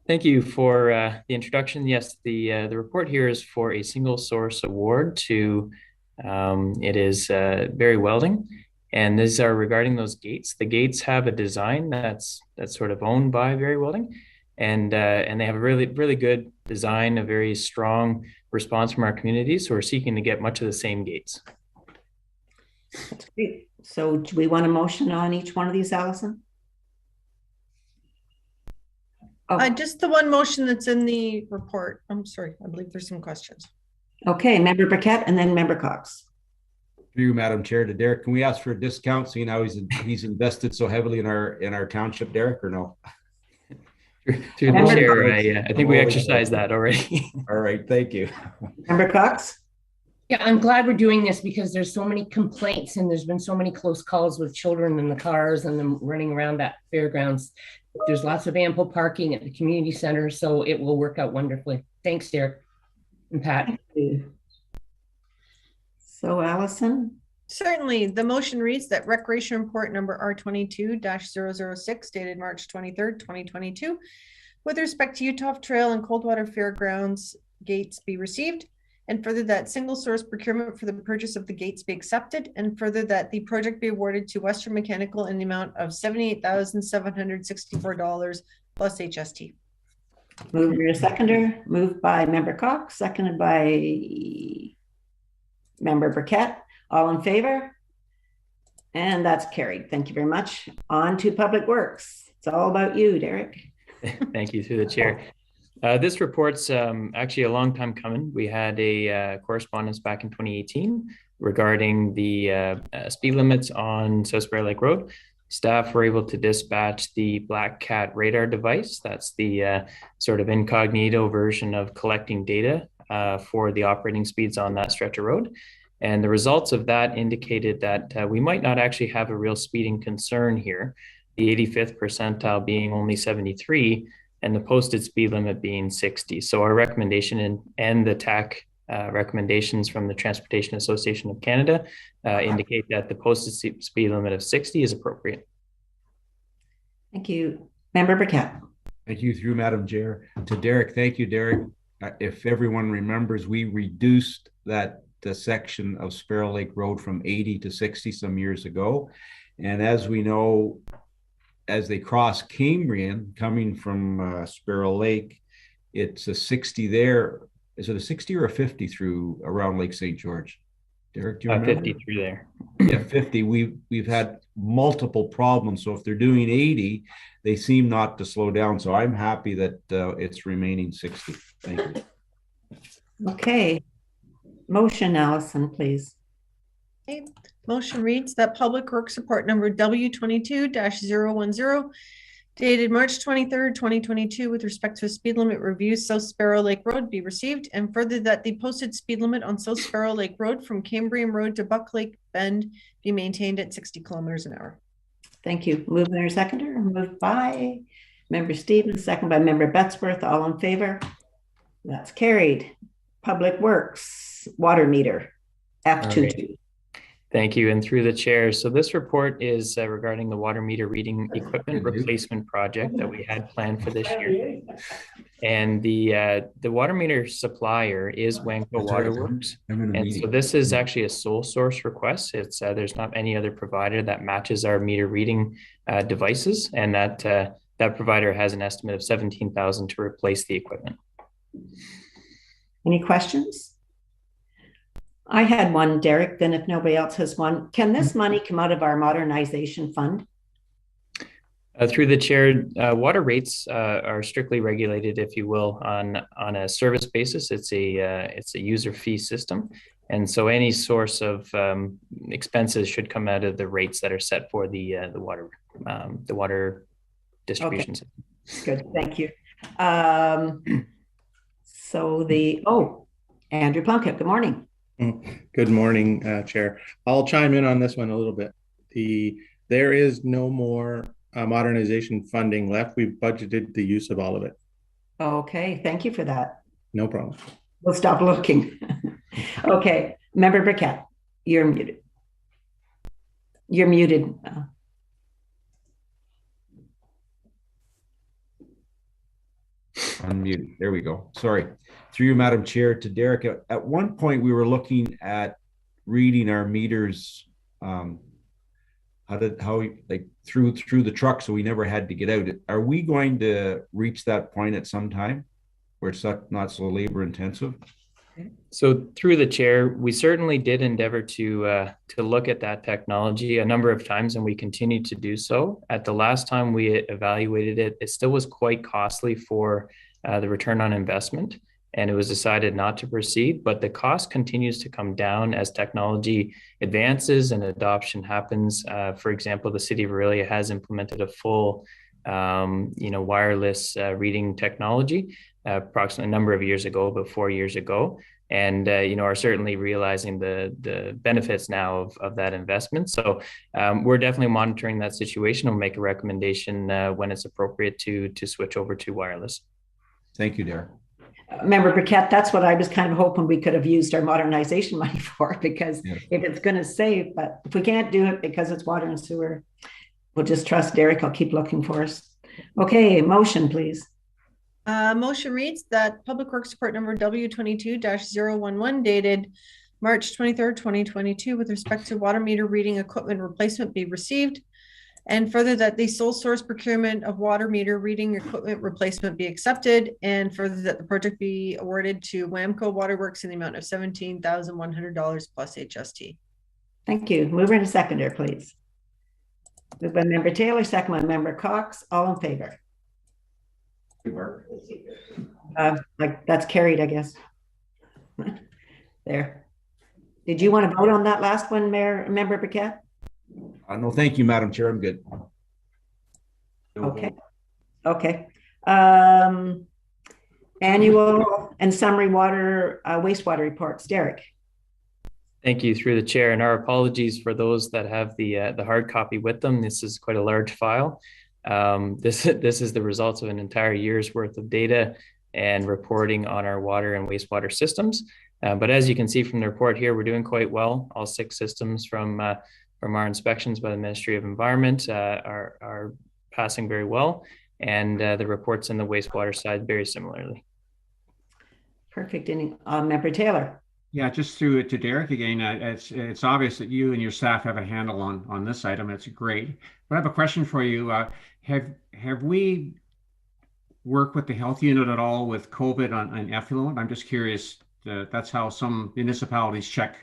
Thank you for the introduction. Yes, the report here is for a single source award to it is Barry Welding, and these are regarding those gates. The gates have a design that's sort of owned by Barry Welding, and they have a really good design, a very strong response from our community. So we're seeking to get much of the same gates. That's great. So do we want a motion on each one of these, Allison? Just the one motion that's in the report. I'm sorry, I believe there's some questions. Okay, Member Burkett and then Member Cox. Through you, Madam Chair, to Derek, can we ask for a discount, seeing how he's invested so heavily in our township, Derek, or no? Through the chair, I think we exercised that already. All right, thank you. Member Cox? Yeah, I'm glad we're doing this because there's so many complaints and there's been so many close calls with children in the cars and them running around that fairgrounds. There's lots of ample parking at the community center, so it will work out wonderfully. Thanks, Derek and Pat. Thank you. So, Allison? Certainly, the motion reads that Recreation Report number R22-006 dated March 23rd, 2022, with respect to Utah Trail and Coldwater Fairgrounds gates be received, and further that single source procurement for the purchase of the gates be accepted, and further that the project be awarded to Western Mechanical in the amount of $78,764 plus HST. Moved by a seconder, moved by Member Cox, seconded by Member Burkett. All in favor? And that's carried. Thank you very much. On to Public Works. It's all about you, Derek. Thank you, through the chair. This report's actually a long time coming. We had a correspondence back in 2018 regarding the speed limits on South Sparrow Lake Road. Staff were able to dispatch the Black Cat radar device. That's the sort of incognito version of collecting data for the operating speeds on that stretch of road. And the results of that indicated that we might not actually have a real speeding concern here, the 85th percentile being only 73 and the posted speed limit being 60. So our recommendation and the TAC recommendations from the Transportation Association of Canada indicate that the posted speed limit of 60 is appropriate. Thank you. Member Burkett. Thank you, through Madam Chair. To Derek, thank you, Derek. If everyone remembers, we reduced the section of Sparrow Lake Road from 80 to 60 some years ago. And as we know, as they cross Cambrian coming from Sparrow Lake, it's a 60 there. Is it a 60 or a 50 through around Lake St. George? Derek, do you remember? 50 through there. Yeah, 50. We've had multiple problems. So if they're doing 80, they seem not to slow down. So I'm happy that it's remaining 60. Thank you. Okay. Motion, Allison, please. Okay. Motion reads that Public Works Report number W22-010 dated March 23rd, 2022 with respect to a speed limit review South Sparrow Lake Road be received, and further that the posted speed limit on South Sparrow Lake Road from Cambrian Road to Buck Lake Bend be maintained at 60 kilometers an hour. Thank you. Moved by seconder, moved by Member Stevens, second by Member Bettesworth. All in favor? That's carried. Public Works, water meter, F22. Right. Thank you. And through the chair. So this report is regarding the water meter reading equipment replacement project that we had planned for this year. And the water meter supplier is Wanko Waterworks. And so this is actually a sole source request. It's there's not any other provider that matches our meter reading devices, and that provider has an estimate of $17,000 to replace the equipment. Any questions? I had one, Derek, then if nobody else has one. Can this money come out of our modernization fund? Through the chair, water rates are strictly regulated, if you will, on a service basis. It's a user fee system. And so any source of expenses should come out of the rates that are set for the water distribution system. Good, thank you. Andrew Plunkett, good morning. Good morning, Chair. I'll chime in on this one a little bit. There is no more modernization funding left. We've budgeted the use of all of it. Okay, thank you for that. No problem. We'll stop looking. Okay, Member Briquette, you're muted. You're muted. Unmuted. There we go. Sorry. Through you, Madam Chair, to Derek. At one point, we were looking at reading our meters, through the truck, so we never had to get out. Are we going to reach that point at some time where it's not so labor intensive? So through the chair, we certainly did endeavor to look at that technology a number of times, and we continue to do so. At the last time we evaluated it, it still was quite costly for the return on investment, and it was decided not to proceed. But the cost continues to come down as technology advances and adoption happens. For example, the city of Aurelia has implemented a full wireless reading technology approximately a number of years ago, about 4 years ago, and are certainly realizing the benefits now of that investment. So we're definitely monitoring that situation. We'll make a recommendation when it's appropriate to switch over to wireless. Thank you, Derek. Member Briquette, that's what I was kind of hoping we could have used our modernization money for, because if it's going to save, but if we can't do it because it's water and sewer, we'll just trust Derek. I'll keep looking for us. Okay, motion, please. Motion reads that Public Works Report number W22-011 dated March 23rd, 2022, with respect to water meter reading equipment replacement be received, and further that the sole source procurement of water meter reading equipment replacement be accepted, and further that the project be awarded to Wamco Waterworks in the amount of $17,100 plus HST. Thank you. Mover and seconder, please. Moved by Member Taylor, second by Member Cox. All in favor? That's carried, I guess. There. Did you want to vote on that last one, Member Briquette? No, thank you, Madam Chair. I'm good. Okay. Okay. Annual and summary wastewater reports. Derek. Thank you, through the chair, and our apologies for those that have the hard copy with them. This is quite a large file. This is the results of an entire year's worth of data and reporting on our water and wastewater systems. But as you can see from the report here, we're doing quite well. All 6 systems from our inspections by the Ministry of Environment are passing very well, and the reports in the wastewater side very similarly. Perfect. Member Taylor. Yeah, just through it to Derek again. It's obvious that you and your staff have a handle on this item. It's great. But I have a question for you. Have we worked with the health unit at all with COVID on effluent? I'm just curious. That's how some municipalities check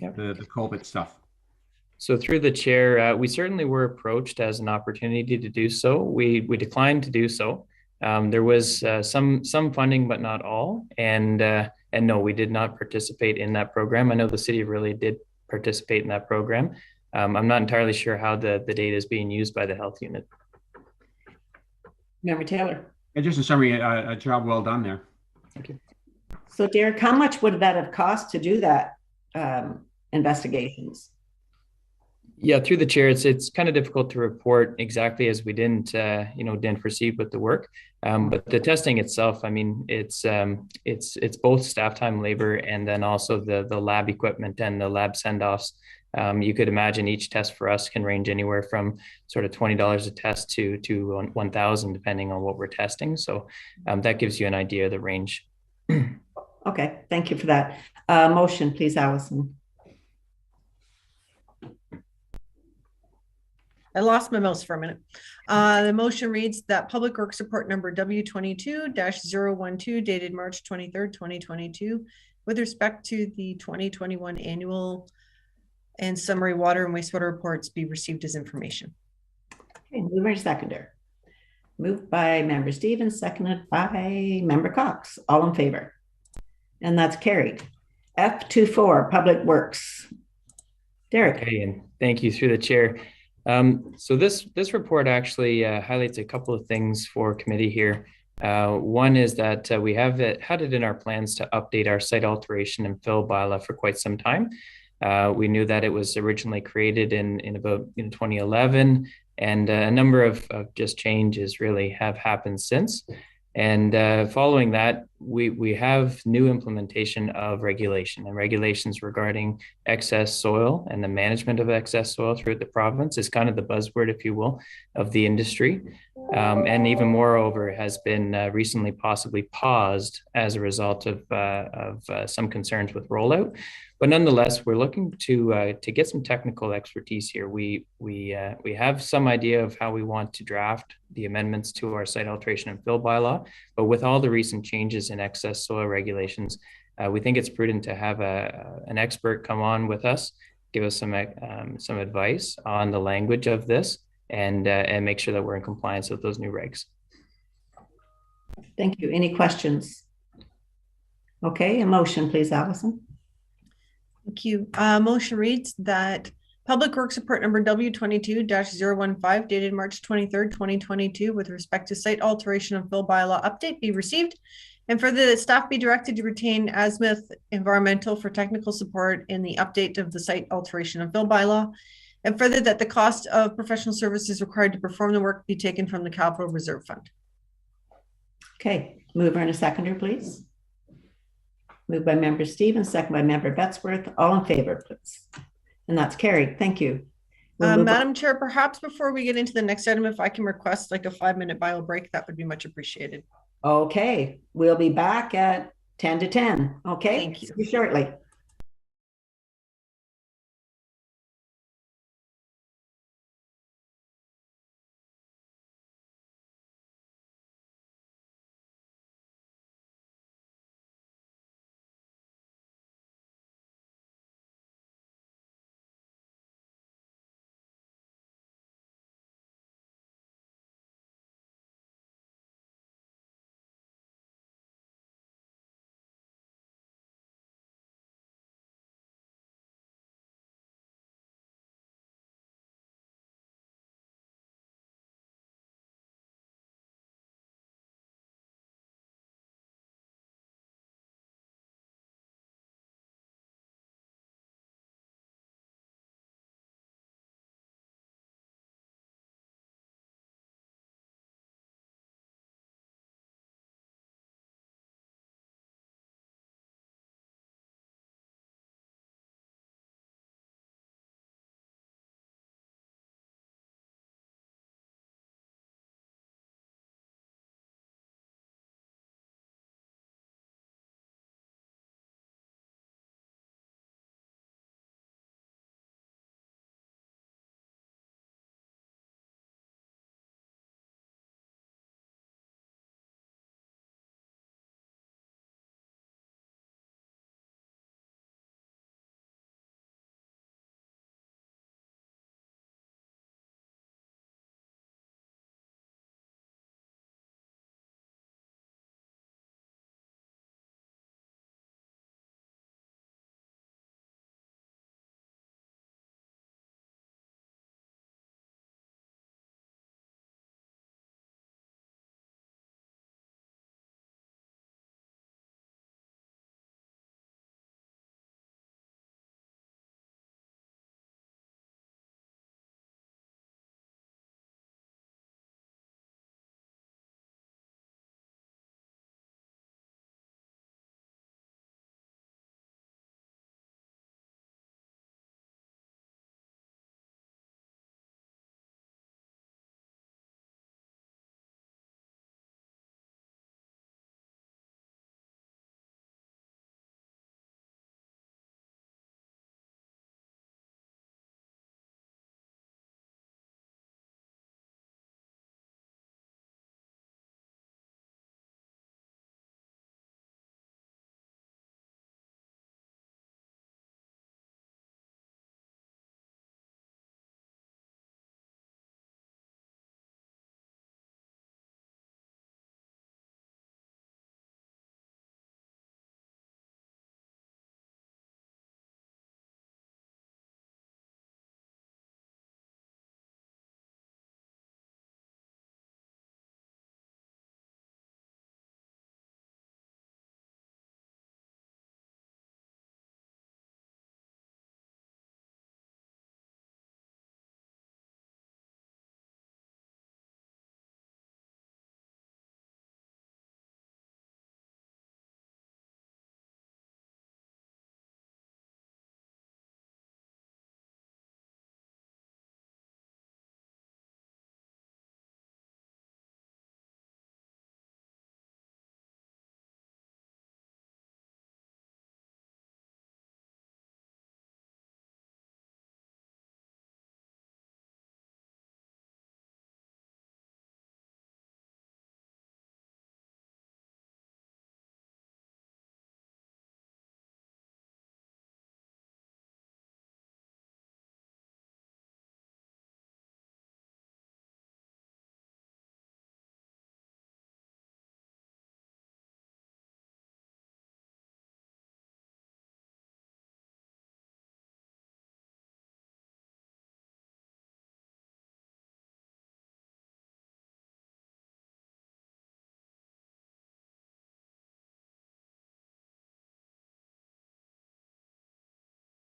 the COVID stuff. So through the chair, we certainly were approached as an opportunity to do so. We declined to do so. There was some funding, but not all. And no, we did not participate in that program. I know the city really did participate in that program. I'm not entirely sure how the data is being used by the health unit. Member Taylor. And just in summary, a job well done there. Thank you. So Derek, how much would that have cost to do that investigations? Yeah, through the chair, it's kind of difficult to report exactly, as we didn't proceed with the work. But the testing itself, I mean, it's both staff time, labor, and then also the lab equipment and the lab send-offs You could imagine each test for us can range anywhere from sort of $20 a test to $1,000, depending on what we're testing. So that gives you an idea of the range. Okay, thank you for that. Motion, please, Allison. I lost my mouse for a minute. The motion reads that Public Works Report number W22-012 dated March 23rd, 2022, with respect to the 2021 annual and summary water and wastewater reports be received as information. Okay, mover and seconder. Moved by Member Stevens, seconded by Member Cox. All in favor? And that's carried. F24, Public Works. Derek. Okay, and thank you through the chair. So this report actually highlights a couple of things for committee here. One is that we had it in our plans to update our site alteration and fill bylaw for quite some time. We knew that it was originally created in about 2011, and a number of just changes really have happened since. And following that, we have new implementation of regulations regarding excess soil, and the management of excess soil throughout the province is kind of the buzzword, if you will, of the industry. And even moreover, has been recently possibly paused as a result of some concerns with rollout. But nonetheless, we're looking to get some technical expertise here. We have some idea of how we want to draft the amendments to our site alteration and fill bylaw, but with all the recent changes in excess soil regulations, we think it's prudent to have an expert come on with us, give us some advice on the language of this, and make sure that we're in compliance with those new regs. Thank you. Any questions? Okay, a motion, please, Allison. Thank you. Motion reads that Public Works Report number W22-015 dated March 23rd, 2022, with respect to site alteration and fill bylaw update be received, and further that staff be directed to retain Azimuth Environmental for technical support in the update of the site alteration and fill bylaw, and further that the cost of professional services required to perform the work be taken from the Capital Reserve Fund. Okay, mover and a seconder, please. Moved by Member Stevens, second by Member Betzworth. All in favor, please. And that's carried. Thank you. Madam Chair, perhaps before we get into the next item, if I can request like a 5-minute bio break, that would be much appreciated. Okay, we'll be back at 10 to 10. Okay, thank you. See you shortly.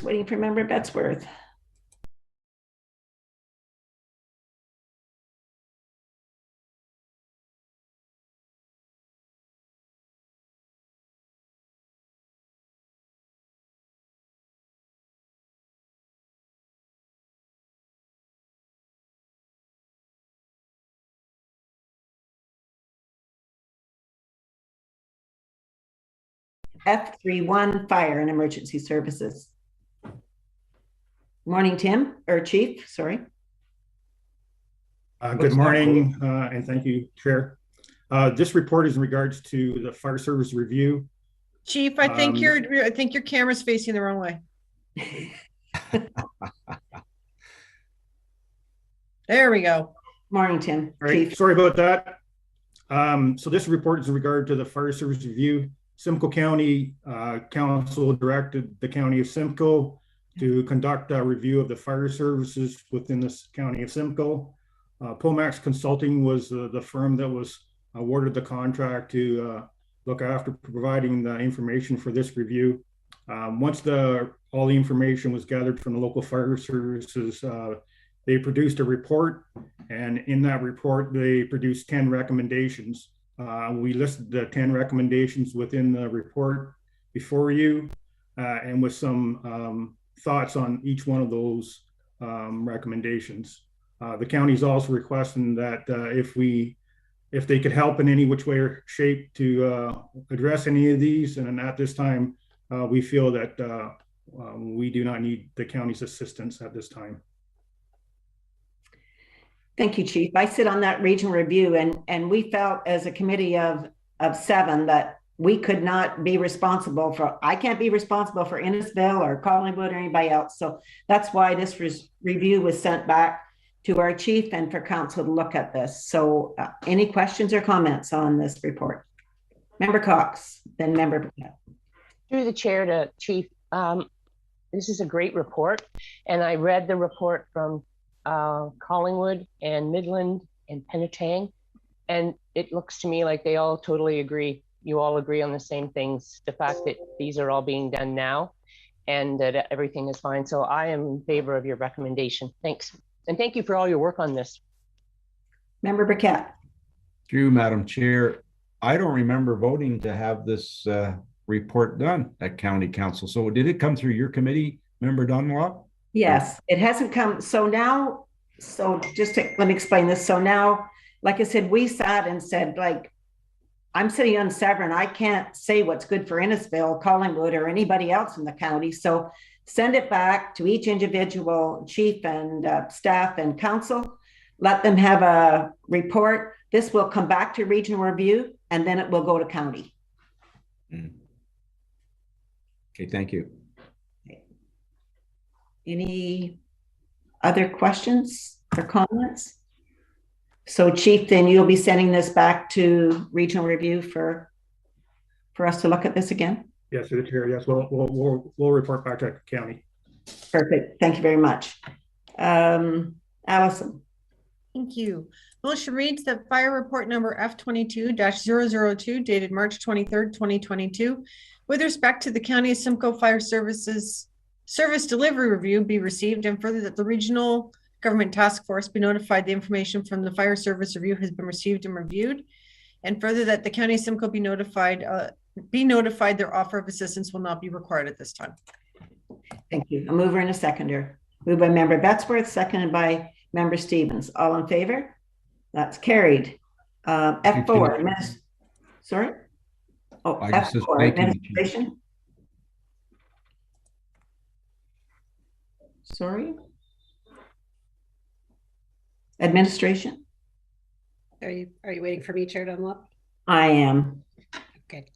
waiting for Member Bettesworth. F31 Fire and Emergency Services. Morning, Tim, or Chief, sorry. Good morning, and thank you, Chair. This report is in regards to the fire service review. Chief, I think your camera's facing the wrong way. There we go. Morning, Tim. Right, sorry about that. So this report is in regard to the fire service review. Simcoe County Council directed the County of Simcoe to conduct a review of the fire services within this County of Simcoe. Pomax Consulting was the firm that was awarded the contract to look after providing the information for this review. Once all the information was gathered from the local fire services, they produced a report, and in that report, they produced 10 recommendations. We listed the 10 recommendations within the report before you, and with some thoughts on each one of those recommendations. The county is also requesting that if they could help in any which way or shape to address any of these, and at this time, we feel that we do not need the county's assistance at this time. Thank you, Chief. I sit on that regional review, and we felt as a committee of 7 that we could not be responsible for, I can't be responsible for Innisfil or Collingwood or anybody else. So that's why this review was sent back to our chief and for council to look at this. So any questions or comments on this report? Member Cox, then Member Burkett. Through the chair to Chief, this is a great report. And I read the report from Collingwood and Midland and Penetang, and it looks to me like they all totally agree. You all agree on the same things. The fact that these are all being done now and that everything is fine. So I am in favor of your recommendation. Thanks. And thank you for all your work on this. Member Burkett. Through Madam Chair, I don't remember voting to have this report done at County Council. So did it come through your committee, Member Dunlop? Yes, it hasn't come. So now, let me explain this. So now, like I said, we sat and said, like, I'm sitting on Severn. I can't say what's good for Innisfil, Collingwood, or anybody else in the county. So send it back to each individual chief and staff and council. Let them have a report. This will come back to regional review, and then it will go to county. Okay, thank you. Any other questions or comments? So Chief, then you'll be sending this back to regional review for us to look at this again? Yes, through the chair. Yes, we'll report back to the county. Perfect. Thank you very much. Allison. Thank you. Motion reads that fire report number F22-002 dated March 23rd, 2022, with respect to the County of Simcoe Fire Services Service Delivery Review be received, and further that the Regional Government Task Force be notified the information from the Fire Service Review has been received and reviewed, and further that the County of Simcoe be notified their offer of assistance will not be required at this time. Thank you. A mover and a seconder. Moved by Member Bettesworth, seconded by Member Stevens. All in favor? That's carried. F4. Sorry? Oh, F4. Administration. Sorry. Administration. Are you waiting for me, Chair Dunlop? I am. Okay.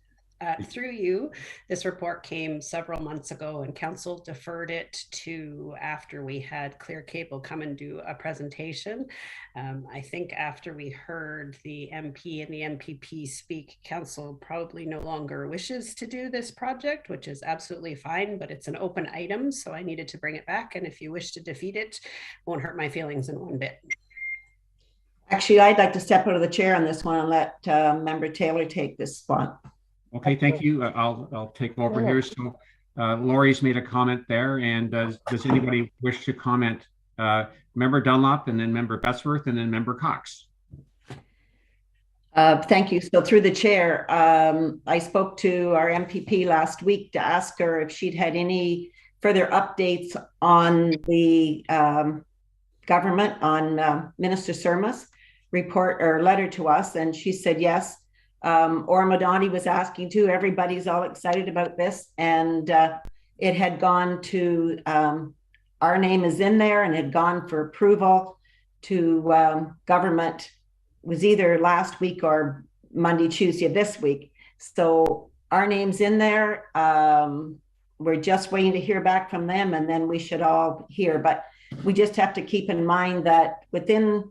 Through you, this report came several months ago, and council deferred it to after we had Clear Cable come and do a presentation. I think after we heard the MP and the MPP speak, council probably no longer wishes to do this project, which is absolutely fine, but it's an open item, so I needed to bring it back. And if you wish to defeat it, won't hurt my feelings in one bit. Actually, I'd like to step out of the chair on this one and let Member Taylor take this spot. Okay, thank you. I'll take over here. So Lori's made a comment there, and does anybody wish to comment? Member Dunlop, and then Member Betsworth, and then Member Cox. Thank you. So through the chair, I spoke to our MPP last week to ask her if she'd had any further updates on the government, on Minister Surma's report or letter to us, and she said yes. Madani was asking too. Everybody's all excited about this, and it had gone to our name is in there and had gone for approval to government. Was either last week or Monday, Tuesday of this week. So our name's in there. We're just waiting to hear back from them, and then we should all hear. But we just have to keep in mind that within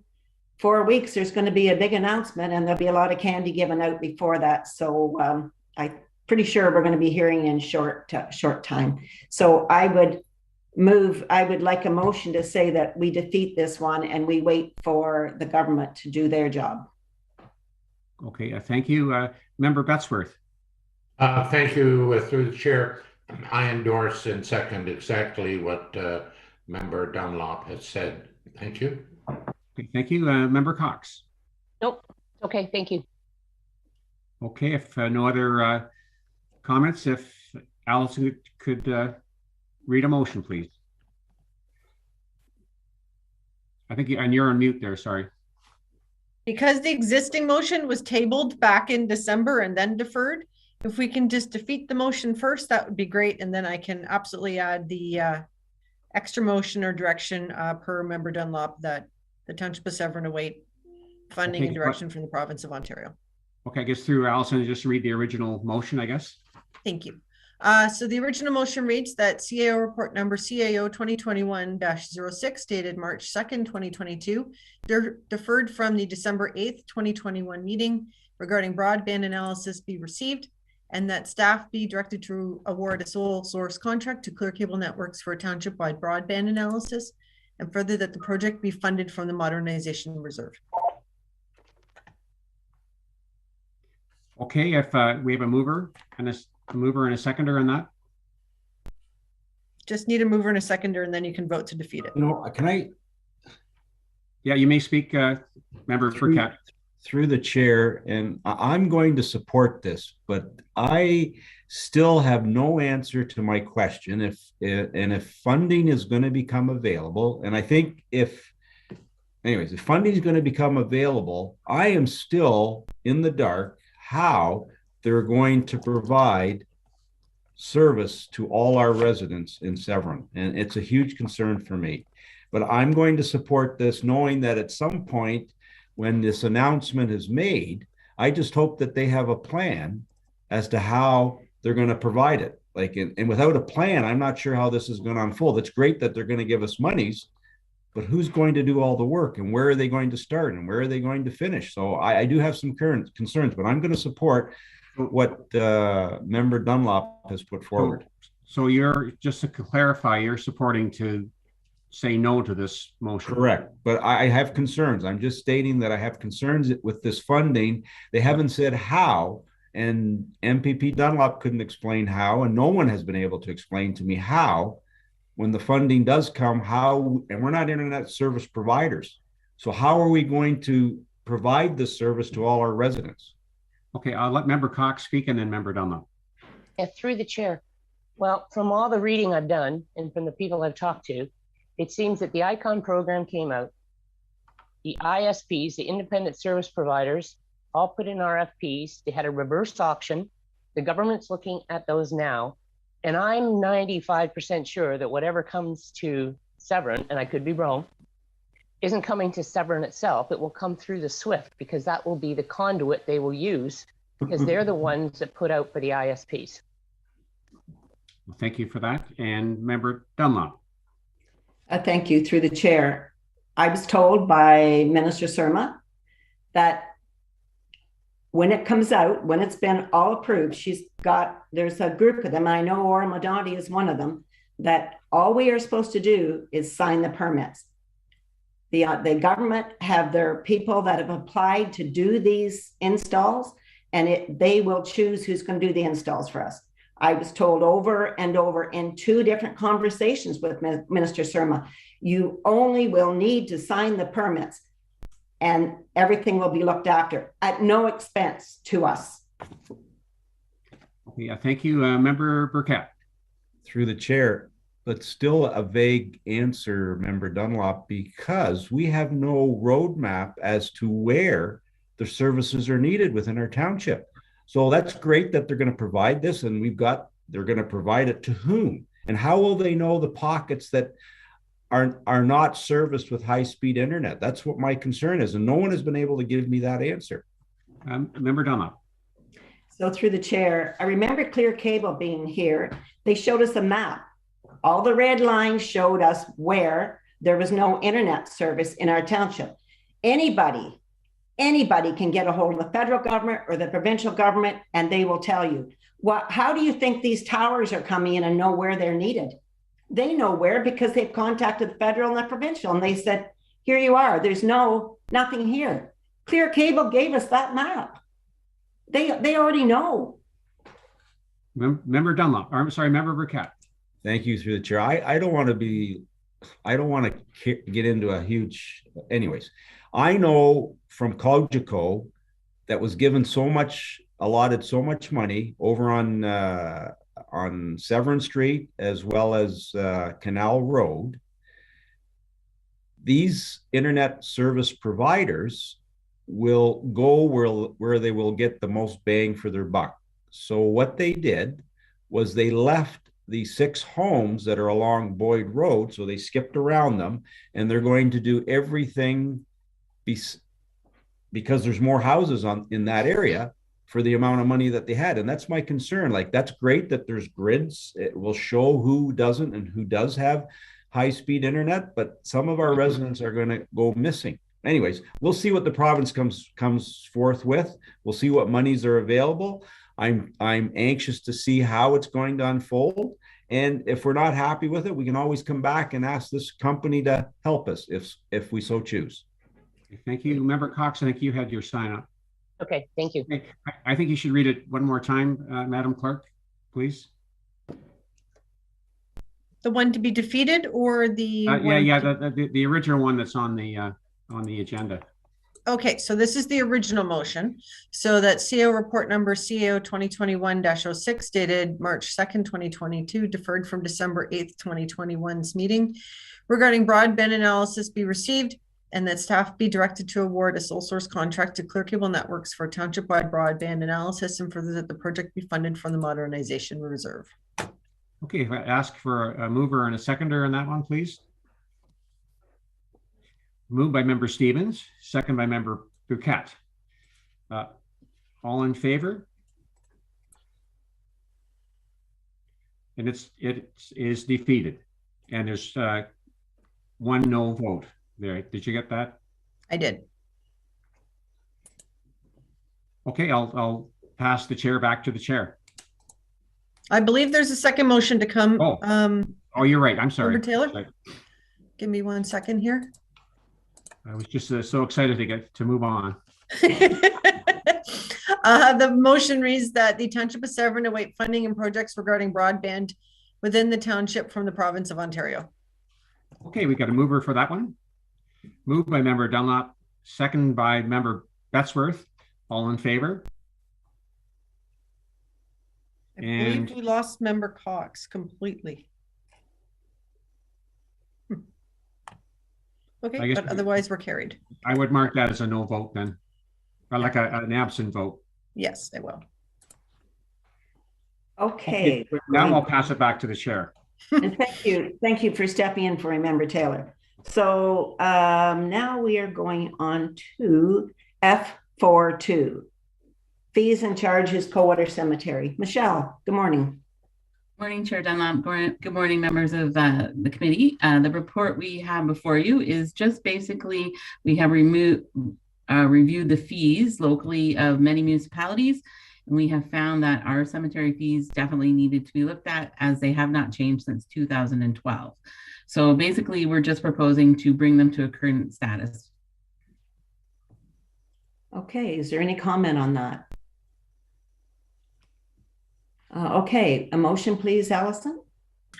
4 weeks, there's going to be a big announcement, and there'll be a lot of candy given out before that. So I'm pretty sure we're going to be hearing in short time. So I would like a motion to say that we defeat this one and we wait for the government to do their job. Okay, thank you. Member Betsworth. Thank you, through the chair. I endorse and second exactly what Member Dunlop has said. Thank you. Okay, thank you. Member Cox. Nope. Okay, thank you. Okay, if no other comments, if Allison could read a motion, please. I think you're on mute there, sorry. Because the existing motion was tabled back in December and then deferred, if we can just defeat the motion first, that would be great. And then I can absolutely add the extra motion or direction per Member Dunlop that the Township of Severn await funding and direction from the province of Ontario. Okay, I guess through Allison, just read the original motion, I guess. Thank you. So the original motion reads that CAO report number CAO 2021-06 dated March 2nd, 2022, deferred from the December 8th, 2021 meeting regarding broadband analysis be received, and that staff be directed to award a sole source contract to Clear Cable Networks for a township-wide broadband analysis, and further that the project be funded from the modernization reserve. Okay, if we have a mover and a seconder on that. Just need a mover and a seconder, and then you can vote to defeat it. No, can I? Yeah, you may speak, Member Burkett. Through the chair, and I'm going to support this, but I still have no answer to my question. If funding is going to become available, and I think if funding is going to become available, I am still in the dark how they're going to provide service to all our residents in Severn. And it's a huge concern for me. But I'm going to support this, knowing that at some point when this announcement is made, I just hope that they have a plan as to how they're going to provide it. And without a plan, I'm not sure how this is going to unfold. It's great that they're going to give us monies, but who's going to do all the work, and where are they going to start, and where are they going to finish? So I do have some current concerns, but I'm going to support what Member Dunlop has put forward. So you're, just to clarify, you're supporting to say no to this motion? Correct, but I have concerns. I'm just stating that I have concerns with this funding. They haven't said how, and MPP Dunlop couldn't explain how, and no one has been able to explain to me how, when the funding does come, how, and we're not internet service providers. So how are we going to provide this service to all our residents? Okay, I'll let Member Cox speak, and then Member Dunlop. Yeah, through the chair. Well, from all the reading I've done and from the people I've talked to, it seems that the ICON program came out. The ISPs, the independent service providers, all put in RFPs. They had a reverse auction. The government's looking at those now. And I'm 95% sure that whatever comes to Severn, and I could be wrong, isn't coming to Severn itself. It will come through the SWIFT, because that will be the conduit they will use, because they're the ones that put out for the ISPs. Well, thank you for that. And Member Dunlop. Thank you, through the chair. I was told by Minister Surma that when it comes out, when it's been all approved, there's a group of them, I know Ora Madani is one of them, that all we are supposed to do is sign the permits. The government have their people that have applied to do these installs, and they will choose who's going to do the installs for us. I was told over and over in 2 different conversations with Minister Surma, you only will need to sign the permits and everything will be looked after at no expense to us. Yeah, thank you, Member Burkett. Through the chair, but still a vague answer, Member Dunlop, because we have no roadmap as to where the services are needed within our township. So that's great that they're going to provide this, and they're going to provide it to whom? And how will they know the pockets that are not serviced with high-speed internet? That's what my concern is, and no one has been able to give me that answer. Member Dunlop. So through the chair, I remember Clear Cable being here. They showed us a map. All the red lines showed us where there was no internet service in our township. Anybody can get a hold of the federal government or the provincial government, and they will tell you. How do you think these towers are coming in and know where they're needed? They know where because they've contacted the federal and the provincial, and they said, here you are. There's nothing here. Clear Cable gave us that map. They already know. Member Dunlop, I'm sorry, Member Burkett. Thank you, through the chair. I don't want to get into a huge, anyways. I know from Cottages that was given allotted so much money over on Severn Street as well as Canal Road. These internet service providers will go where they will get the most bang for their buck. So what they did was they left the 6 homes that are along Boyd Road, so they skipped around them, and they're going to do everything because there's more houses in that area for the amount of money that they had. And that's my concern. Like, that's great that there's grids. It will show who doesn't and who does have high-speed internet, but some of our residents are going to go missing. Anyways, we'll see what the province comes forth with. We'll see what monies are available. I'm anxious to see how it's going to unfold. And if we're not happy with it, we can always come back and ask this company to help us if we so choose. Thank you. Member Cox, I think you had your sign up. Okay, thank you. I think you should read it one more time, Madam Clerk, please. The one to be defeated, or the the original one that's on the agenda. Okay, so this is the original motion. So that CO report number CAO 2021-06 dated March 2nd, 2022, deferred from December 8th, 2021's meeting regarding broadband analysis be received, and that staff be directed to award a sole source contract to Clear Cable Networks for township-wide broadband analysis, and further that the project be funded from the modernization reserve. Okay, if I ask for a mover and a seconder on that one, please. Moved by Member Stevens, second by Member Burkett. All in favor? And it is defeated. And there's 1 no vote there. Did you get that? I did. Okay, I'll pass the chair back to the chair. I believe there's a second motion to come. Oh, you're right. I'm sorry. Member Taylor, Sorry. Give me 1 second here. I was just so excited to get to move on. The motion reads that the Township of Severn await funding and projects regarding broadband within the township from the province of Ontario. Okay, we got a mover for that one. Moved by Member Dunlop, second by Member Bettesworth. All in favor? I believe we lost Member Cox completely. Okay, but otherwise we're carried. I would mark that as a no vote then, or like an absent vote. Yes, I will. Okay. Now I'll pass it back to the chair. And thank you for stepping in for Member Taylor. So now we are going on to F42, fees and charges, Cowater Cemetery. Michelle, good morning. Morning, Chair Dunlop. Good morning, members of the committee. The report we have before you is just basically, we have reviewed the fees locally of many municipalities, and we have found that our cemetery fees definitely needed to be looked at, as they have not changed since 2012. So basically, we're just proposing to bring them to a current status. Okay, is there any comment on that? Okay, a motion, please, Allison.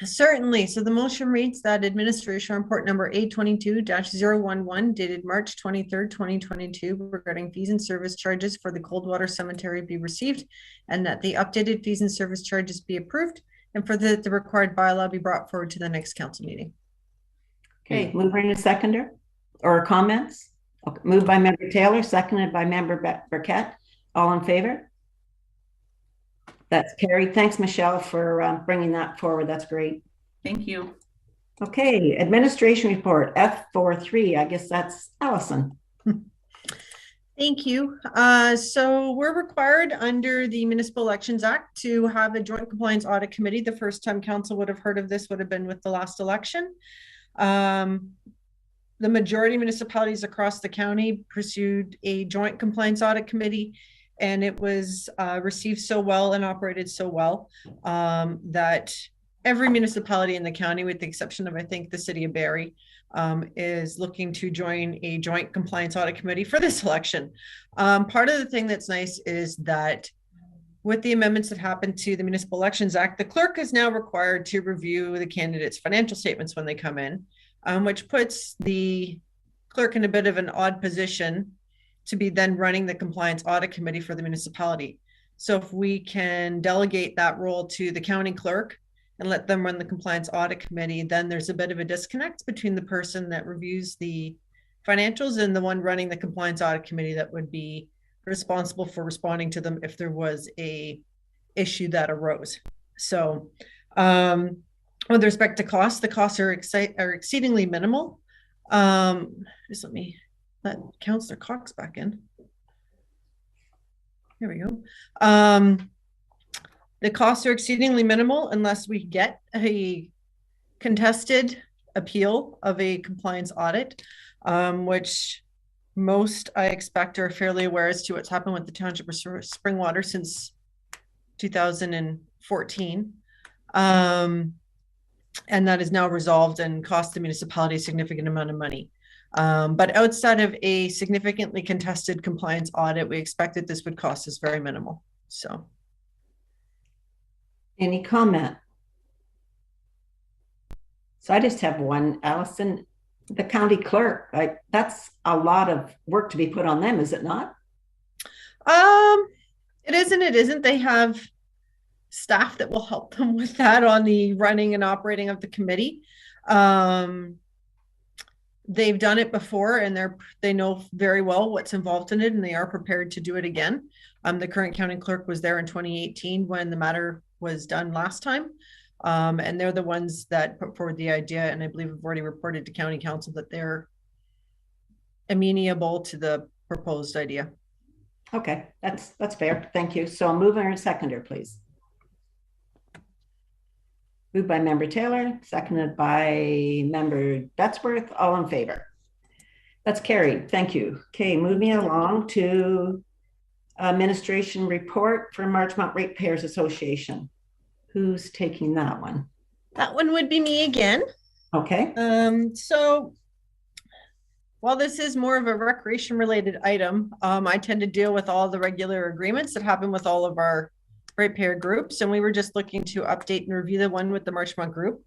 Certainly. So the motion reads that Administration Report number 822-011 dated March 23rd, 2022 regarding fees and service charges for the Coldwater Cemetery be received, and that the updated fees and service charges be approved, and for the required bylaw be brought forward to the next council meeting. Okay, mover and a seconder or comments? Okay, moved by Member Taylor, seconded by Member Burkett. All in favor? That's carried. Thanks, Michelle, for bringing that forward. That's great. Thank you. Okay, administration report F43. I guess that's Allison. Thank you. So we're required under the Municipal Elections Act to have a joint compliance audit committee. The first time council would have heard of this would have been with the last election. The majority of municipalities across the county pursued a joint compliance audit committee, and it was received so well and operated so well that every municipality in the county, with the exception of, I think, the city of Barrie, is looking to join a joint compliance audit committee for this election. Part of the thing that's nice is that with the amendments that happened to the Municipal Elections Act, the clerk is now required to review the candidates' financial statements when they come in, which puts the clerk in a bit of an odd position to be then running the compliance audit committee for the municipality. So if we can delegate that role to the county clerk and let them run the compliance audit committee, then there's a bit of a disconnect between the person that reviews the financials and the one running the compliance audit committee that would be responsible for responding to them if there was a issue that arose. So with respect to costs, the costs are exceedingly minimal. Just let me let Councillor Cox back in. Here we go. The costs are exceedingly minimal unless we get a contested appeal of a compliance audit, which most I expect are fairly aware as to what's happened with the Township of Springwater since 2014. And that is now resolved and cost the municipality a significant amount of money. But outside of a significantly contested compliance audit, we expect that this would cost us very minimal. So, any comment? So I just have one, Allison. The county clerk, that's a lot of work to be put on them, is it not? It isn't. It isn't. They have staff that will help them with that on the running and operating of the committee. They've done it before, and they know very well what's involved in it, and they are prepared to do it again. The current county clerk was there in 2018 when the matter was done last time, and they're the ones that put forward the idea, and I believe have already reported to county council that they're amenable to the proposed idea. Okay, that's fair. Thank you. So mover and seconder, please. Moved by Member Taylor, seconded by Member Betzworth. All in favor? That's carried. Thank you. Okay, moving along to administration report for Marchmont Ratepayers Association. Who's taking that one? That one would be me again. Okay. So while this is more of a recreation related item, I tend to deal with all the regular agreements that happen with all of our ratepayer groups, and we were just looking to update and review the one with the Marchmont group.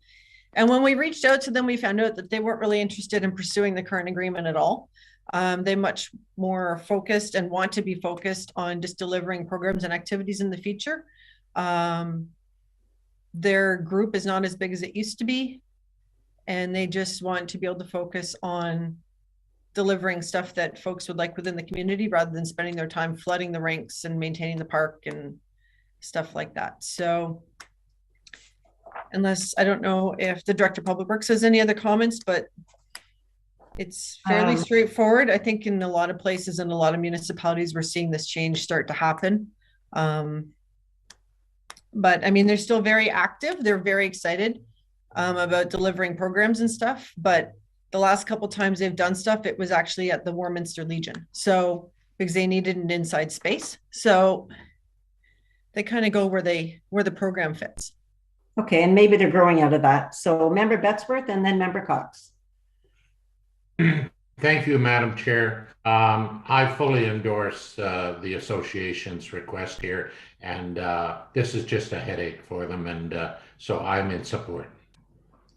And when we reached out to them, we found out that they weren't really interested in pursuing the current agreement at all. They much more focused and want to be focused on just delivering programs and activities in the future. Their group is not as big as it used to be, and they just want to be able to focus on delivering stuff that folks would like within the community rather than spending their time flooding the ranks and maintaining the park and stuff like that. So unless, I don't know if the Director of Public Works has any other comments, but it's fairly straightforward. I think in a lot of places and a lot of municipalities, we're seeing this change start to happen. But I mean, they're still very active. They're very excited about delivering programs and stuff. But the last couple of times they've done stuff, it was actually at the Warminster Legion. So because they needed an inside space. So they kind of go where the program fits. Okay, and maybe they're growing out of that. So Member Betzworth and then Member Cox. Thank you, Madam Chair. I fully endorse the association's request here, and this is just a headache for them, and so I'm in support.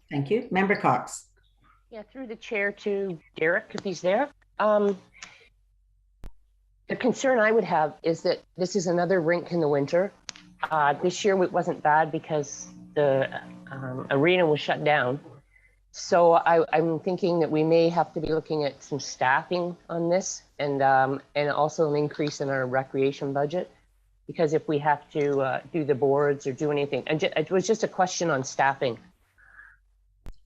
Thank you. Member Cox. Yeah, through the chair to Derek, if he's there. The concern I would have is that this is another rink in the winter. This year it wasn't bad because the arena was shut down. So I'm thinking that we may have to be looking at some staffing on this, and also an increase in our recreation budget, because if we have to do the boards or do anything, and it was just a question on staffing.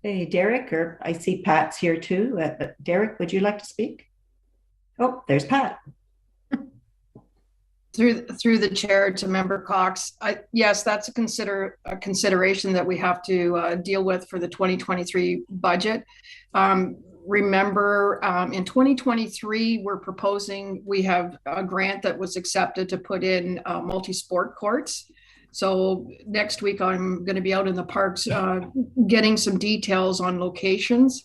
Hey, Derek, or I see Pat's here too. Derek, would you like to speak? Oh, there's Pat. Through the chair to Member Cox, yes, that's a consideration that we have to deal with for the 2023 budget. Remember, in 2023, we have a grant that was accepted to put in multi-sport courts. So next week, I'm going to be out in the parks getting some details on locations.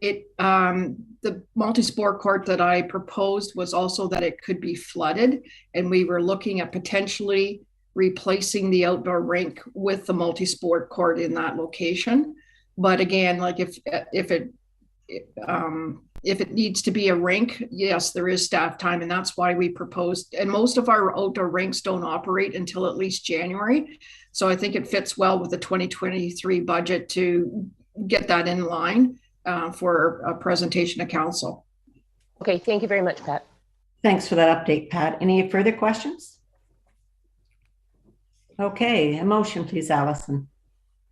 The multi-sport court that I proposed was also that it could be flooded, and we were looking at potentially replacing the outdoor rink with the multi-sport court in that location. But again, like if it needs to be a rink, yes, there is staff time, and that's why we proposed. And most of our outdoor rinks don't operate until at least January, so I think it fits well with the 2023 budget to get that in line. For a presentation to council. Okay, thank you very much, Pat. Thanks for that update, Pat. Any further questions? Okay, a motion, please, Allison.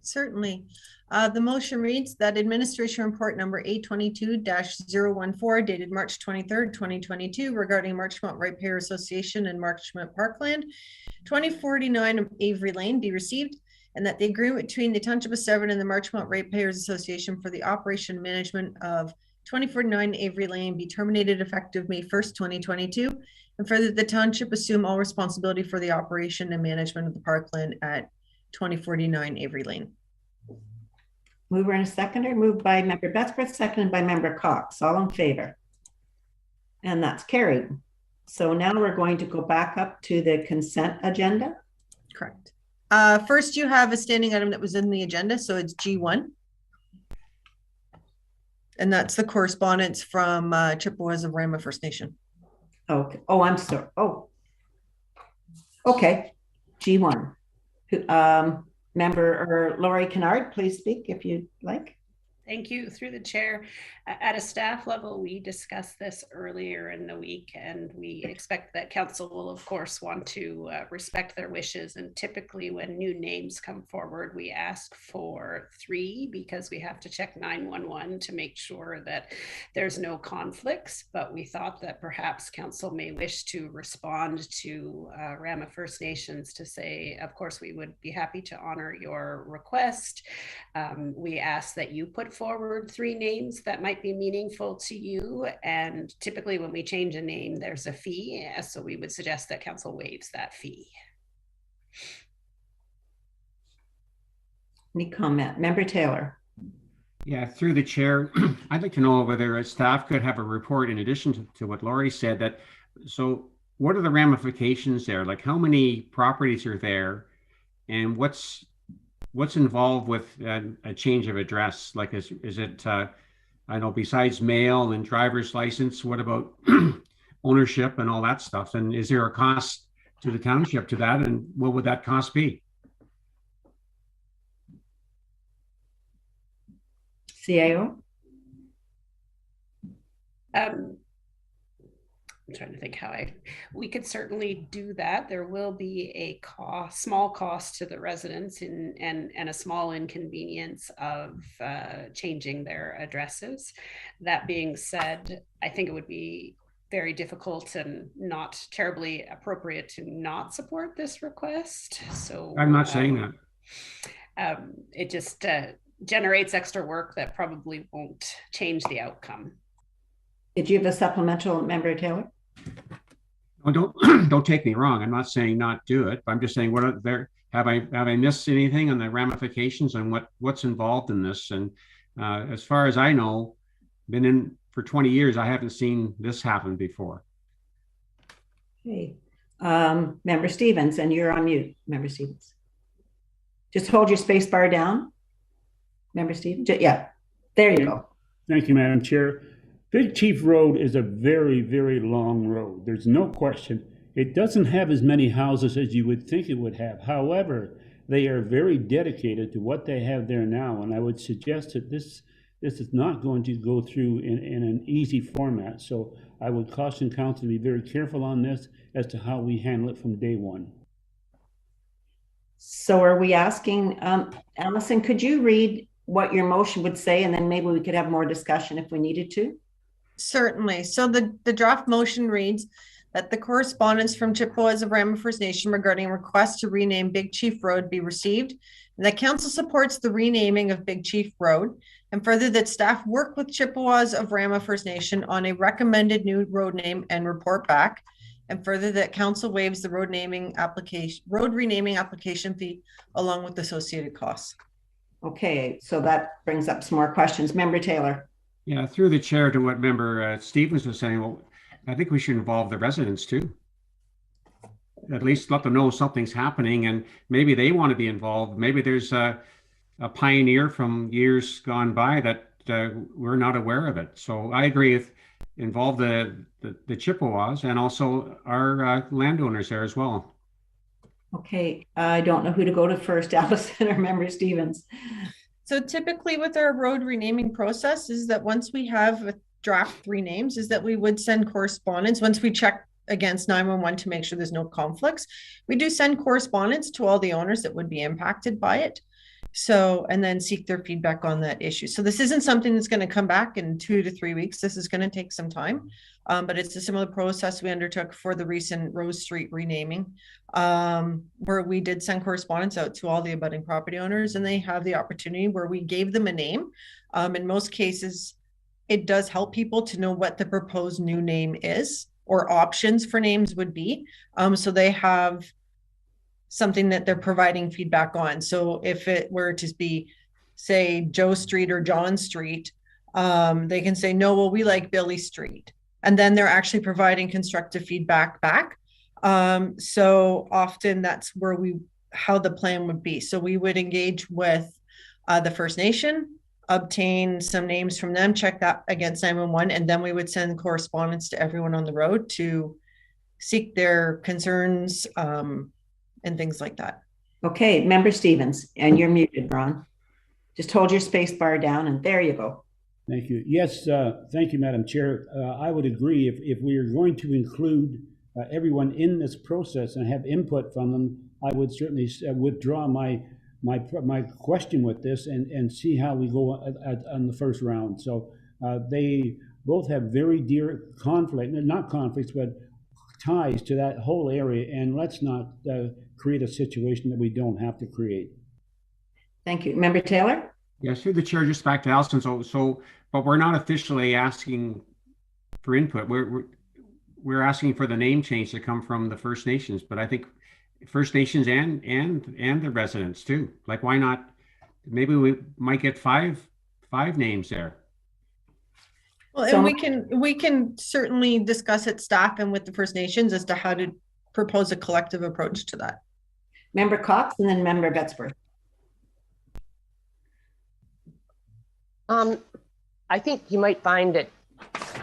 Certainly. The motion reads that Administration Report number 822-014 dated March 23rd, 2022 regarding Marchmont Ratepayer Association and Marchmont Parkland, 2049 Avery Lane be received, and that the agreement between the Township of Severn and the Marchmont Ratepayers Association for the operation and management of 2049 Avery Lane be terminated effective May 1st, 2022, and further the Township assume all responsibility for the operation and management of the parkland at 2049 Avery Lane. Mover and a seconder, moved by Member Besworth, seconded by Member Cox. All in favor? And that's carried. So now we're going to go back up to the consent agenda. Correct. First, you have a standing item that was in the agenda, so it's G1. And that's the correspondence from Chippewas of Rama First Nation. Okay. Oh, I'm sorry. Oh, okay. G1. Member Laurie Kennard, please speak if you'd like. Thank you. Through the chair, at a staff level, we discussed this earlier in the week, and we expect that council will, of course, want to respect their wishes. And typically when new names come forward, we ask for 3 because we have to check 911 to make sure that there's no conflicts. But we thought that perhaps council may wish to respond to Rama First Nations to say, of course, we would be happy to honor your request. We ask that you put forward 3 names that might be meaningful to you, and typically when we change a name there's a fee, so we would suggest that council waives that fee. Any comment? Member Taylor. Yeah, through the chair, I'd like to know whether staff could have a report in addition to what Laurie said, that so what are the ramifications there? Like how many properties are there, and what's involved with a change of address? Like, is it, I know besides mail and driver's license, what about ownership and all that stuff? And is there a cost to the township to that? And what would that cost be? CAO? I'm trying to think how we could certainly do that. There will be a small cost to the residents and a small inconvenience of changing their addresses. That being said, I think it would be very difficult and not terribly appropriate to not support this request. So I'm not saying that. It just generates extra work that probably won't change the outcome. Did you have a supplemental, Member Taylor? Oh, don't take me wrong. I'm not saying not do it, but I'm just saying what are there. Have I missed anything on the ramifications and what's involved in this? And as far as I know, been in for 20 years. I haven't seen this happen before. Okay. Member Stevens, and you're on mute, Member Stevens. Just hold your space bar down. Member Stevens, yeah, there you go. Thank you, Madam Chair. Big Chief Road is a very, very long road. There's no question. It doesn't have as many houses as you would think it would have. However, they are very dedicated to what they have there now. And I would suggest that this is not going to go through in an easy format. So I would caution council to be very careful on this as to how we handle it from day one. So are we asking, Allison, could you read what your motion would say, and then maybe we could have more discussion if we needed to? Certainly. So the draft motion reads that the correspondence from Chippewas of Rama First Nation regarding a request to rename Big Chief Road be received, and that council supports the renaming of Big Chief Road, and further that staff work with Chippewas of Rama First Nation on a recommended new road name and report back, and further that council waives the road renaming application fee along with associated costs. Okay, so that brings up some more questions. Member Taylor. Yeah, through the chair to what Member Stevens was saying, well, I think we should involve the residents too. At least let them know something's happening, and maybe they want to be involved. Maybe there's a pioneer from years gone by that we're not aware of it. So I agree with involve the Chippewas and also our landowners there as well. Okay, I don't know who to go to first, Allison or Member Stevens. So typically with our road renaming process is that once we have a draft 3 names is that we would send correspondence once we check against 911 to make sure there's no conflicts. We do send correspondence to all the owners that would be impacted by it. So, and then seek their feedback on that issue. So this isn't something that's going to come back in 2 to 3 weeks. This is going to take some time, but it's a similar process we undertook for the recent Rose Street renaming, where we did send correspondence out to all the abutting property owners, and they have the opportunity where we gave them a name. In most cases, it does help people to know what the proposed new name is or options for names would be. So they have something that they're providing feedback on. So if it were to be, say, Joe Street or John Street, they can say, no, well, we like Billy Street. And then they're actually providing constructive feedback back. So often that's where how the plan would be. So we would engage with the First Nation, obtain some names from them, check that against 911, and then we would send correspondence to everyone on the road to seek their concerns, and things like that. Okay, Member Stevens, and you're muted, Ron. Just hold your space bar down, and there you go. Thank you. Yes, thank you, Madam Chair. I would agree if we are going to include everyone in this process and have input from them, I would certainly withdraw my question with this and see how we go on the first round. So they both have very dear not conflicts, but ties to that whole area, and let's not create a situation that we don't have to create. Thank you. Member Taylor? Yes, through the chair, just back to Allison. But we're not officially asking for input. We're asking for the name change to come from the First Nations, but I think First Nations and the residents too. Like, why not? Maybe we might get five names there. Well, and we can certainly discuss at staff and with the First Nations as to how to propose a collective approach to that. Member Cox and then Member Betzberg. I think you might find that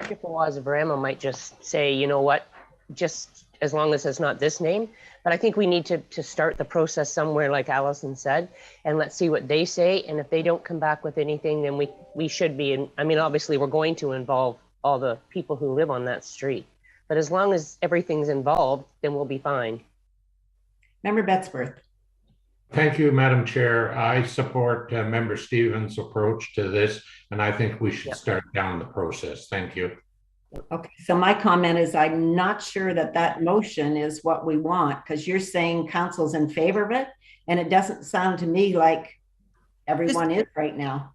Chippewas of Rama might just say, you know what, just as long as it's not this name. But I think we need to start the process somewhere, like Allison said, and let's see what they say. And if they don't come back with anything, then we should be, I mean, obviously we're going to involve all the people who live on that street. But as long as everything's involved, then we'll be fine. Member Betzberg. Thank you, Madam Chair. I support Member Stevens' approach to this, and I think we should start down the process. Thank you. Okay, so my comment is I'm not sure that motion is what we want, because you're saying council's in favor of it, and it doesn't sound to me like everyone is right now.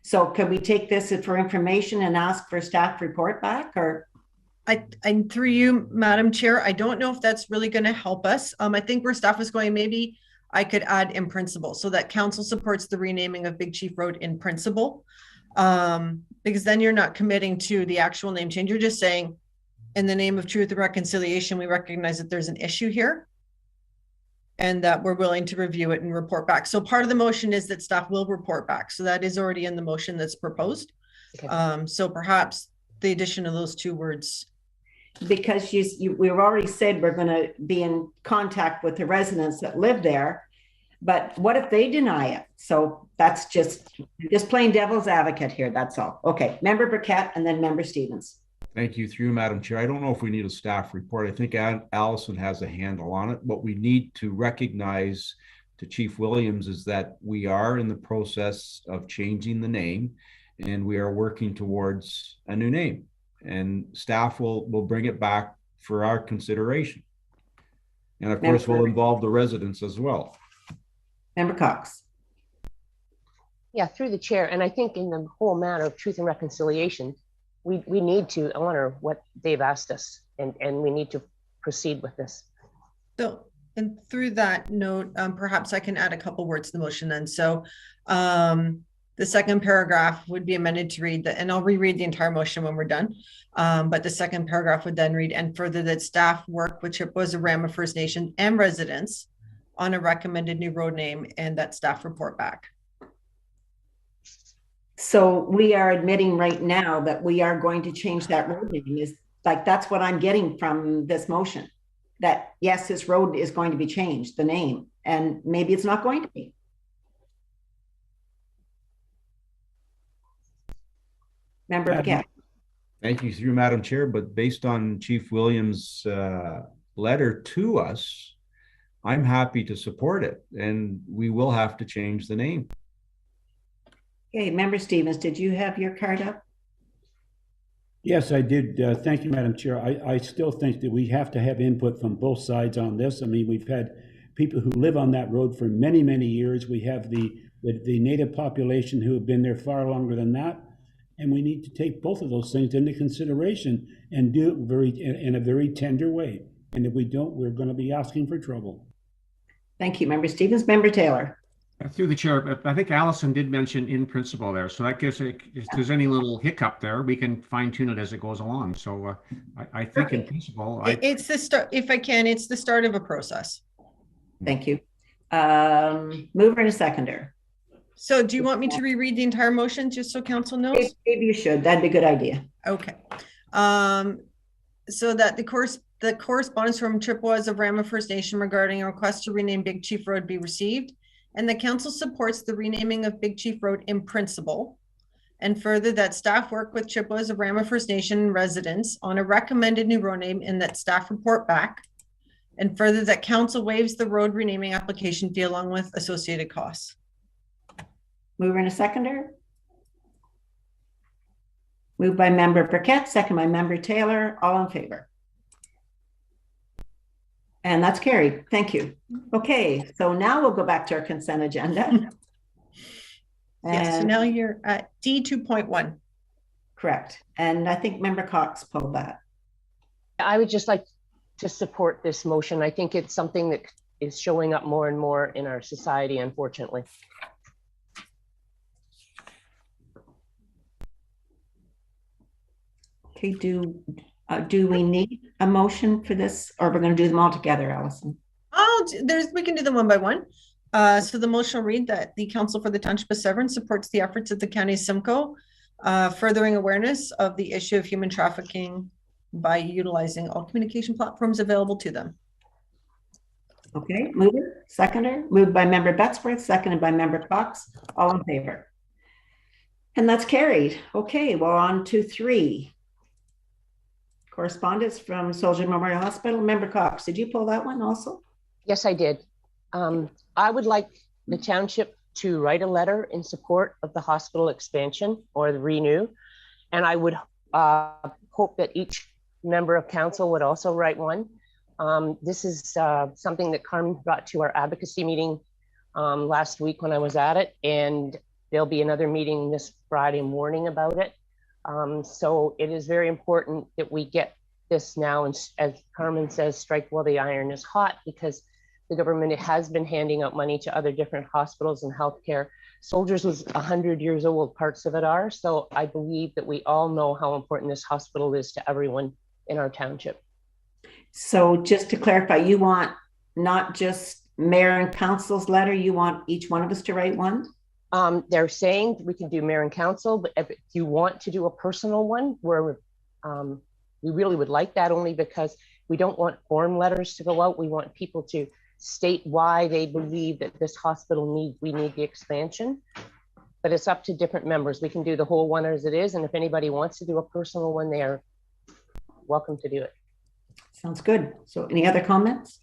So could we take this for information and ask for staff report back, or? I through you, Madam Chair, I don't know if that's really going to help us. I think where staff is going, maybe I could add in principle, so that council supports the renaming of Big Chief Road in principle. Because then you're not committing to the actual name change. You're just saying, in the name of truth and reconciliation, we recognize that there's an issue here and that we're willing to review it and report back. So part of the motion is that staff will report back. So that is already in the motion that's proposed. Okay. So perhaps the addition of those two words. Because we've already said we're going to be in contact with the residents that live there, but what if they deny it? So that's just plain devil's advocate here. That's all. Okay, Member Burkett and then Member Stevens. Thank you, through Madam Chair. I don't know if we need a staff report. I think Allison has a handle on it. What we need to recognize to Chief Williams is that we are in the process of changing the name, and we are working towards a new name. And staff will bring it back for our consideration. And of course, we'll involve the residents as well. Member Cox. Yeah, through the chair. And I think in the whole matter of truth and reconciliation, we need to honor what they've asked us, and we need to proceed with this. So, and through that note, perhaps I can add a couple words to the motion then. So the second paragraph would be amended to read that, and I'll reread the entire motion when we're done. But the second paragraph would then read, and further that staff work with Chippewas, Arama First Nation and residents on a recommended new road name, and that staff report back. So we are admitting right now that we are going to change that road name. Is like, that's what I'm getting from this motion, that yes, this road is going to be changed, the name, and maybe it's not going to be. Member again. Thank you, through Madam Chair, but based on Chief Williams' letter to us, I'm happy to support it, and we will have to change the name. Okay, Member Stevens, did you have your card up? Yes, I did. Thank you, Madam Chair. I still think that we have to have input from both sides on this. I mean, we've had people who live on that road for many, many years. We have the native population who have been there far longer than that. And we need to take both of those things into consideration and do it in a very tender way. And if we don't, we're going to be asking for trouble. Thank you, Member Stevens. Member Taylor. Through the chair, I think Allison did mention in principle there. So that gives, if there's any little hiccup there, we can fine tune it as it goes along. So I think in principle, it's the start, if I can, it's the start of a process. Thank you. Mover and a seconder. So do you want me to reread the entire motion just so council knows? Maybe you should. That'd be a good idea. Okay. So that the correspondence from Chippewas of Arama First Nation regarding a request to rename Big Chief Road be received, and the council supports the renaming of Big Chief Road in principle, and further that staff work with Chippewas of Arama First Nation residents on a recommended new road name, and that staff report back, and further that council waives the road renaming application fee along with associated costs. Mover and a seconder. Moved by Member Burkett, second by Member Taylor. All in favor? And that's carried. Thank you. Okay, so now we'll go back to our consent agenda. Yes, so now you're at D 2.1. Correct. And I think Member Cox pulled that. I would just like to support this motion. I think it's something that is showing up more and more in our society, unfortunately. Okay, do we need a motion for this, or we're going to do them all together, Allison? We can do them one by one. So the motion will read that the Council for the Township of Severn supports the efforts of the County of Simcoe, furthering awareness of the issue of human trafficking by utilizing all communication platforms available to them. Okay, mover, seconder, moved by Member Becksworth, seconded by Member Cox. All in favor? And that's carried. Okay, well, on to 3. Correspondence from Soldier Memorial Hospital. Member Cox, did you pull that one also? Yes, I did. I would like the township to write a letter in support of the hospital expansion or the renew. And I would hope that each member of council would also write one. This is something that Carmen brought to our advocacy meeting last week when I was at it. And there'll be another meeting this Friday morning about it. So it is very important that we get this now, and as Carmen says, strike while the iron is hot, because The government has been handing out money to other different hospitals and healthcare. Soldiers was 100 years old, parts of it are. So I believe that we all know how important this hospital is to everyone in our township. So just to clarify, you want not just mayor and council's letter, you want each one of us to write one? They're saying we can do mayor and council, but if you want to do a personal one, we really would like that, only because we don't want form letters to go out. We want people to state why they believe that this hospital we need the expansion, but it's up to different members. We can do the whole one as it is. And if anybody wants to do a personal one, they are welcome to do it. Sounds good. So any other comments?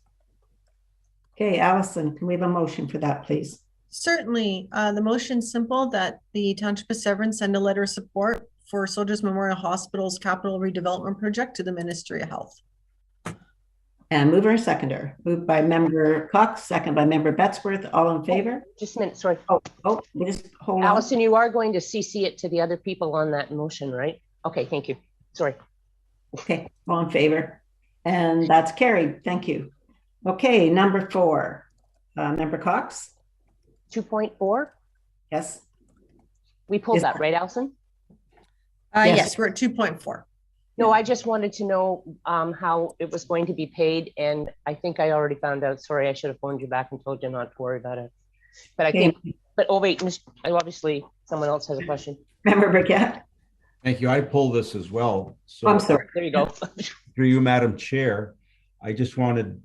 Okay, Allison, can we have a motion for that, please? Certainly. The motion's simple, that the Township of Severn send a letter of support for Soldiers Memorial Hospital's capital redevelopment project to the Ministry of Health. And mover and seconder. Moved by member Cox, second by member Betzworth. All in favor? Just a minute, sorry. We just hold on. Allison, you are going to CC it to the other people on that motion, right? Okay, thank you. Sorry. Okay, all in favor. And that's carried. Thank you. Okay, number 4. Member Cox? 2.4? Yes. We pulled that, right, Allison? Yes, we're at 2.4. No, I just wanted to know how it was going to be paid, and I think I already found out. Sorry, I should have phoned you back and told you not to worry about it. But I think, oh wait, obviously someone else has a question. Member Burkett? Thank you. I pulled this as well. So I'm sorry. There you go. Through you, Madam Chair, I just wanted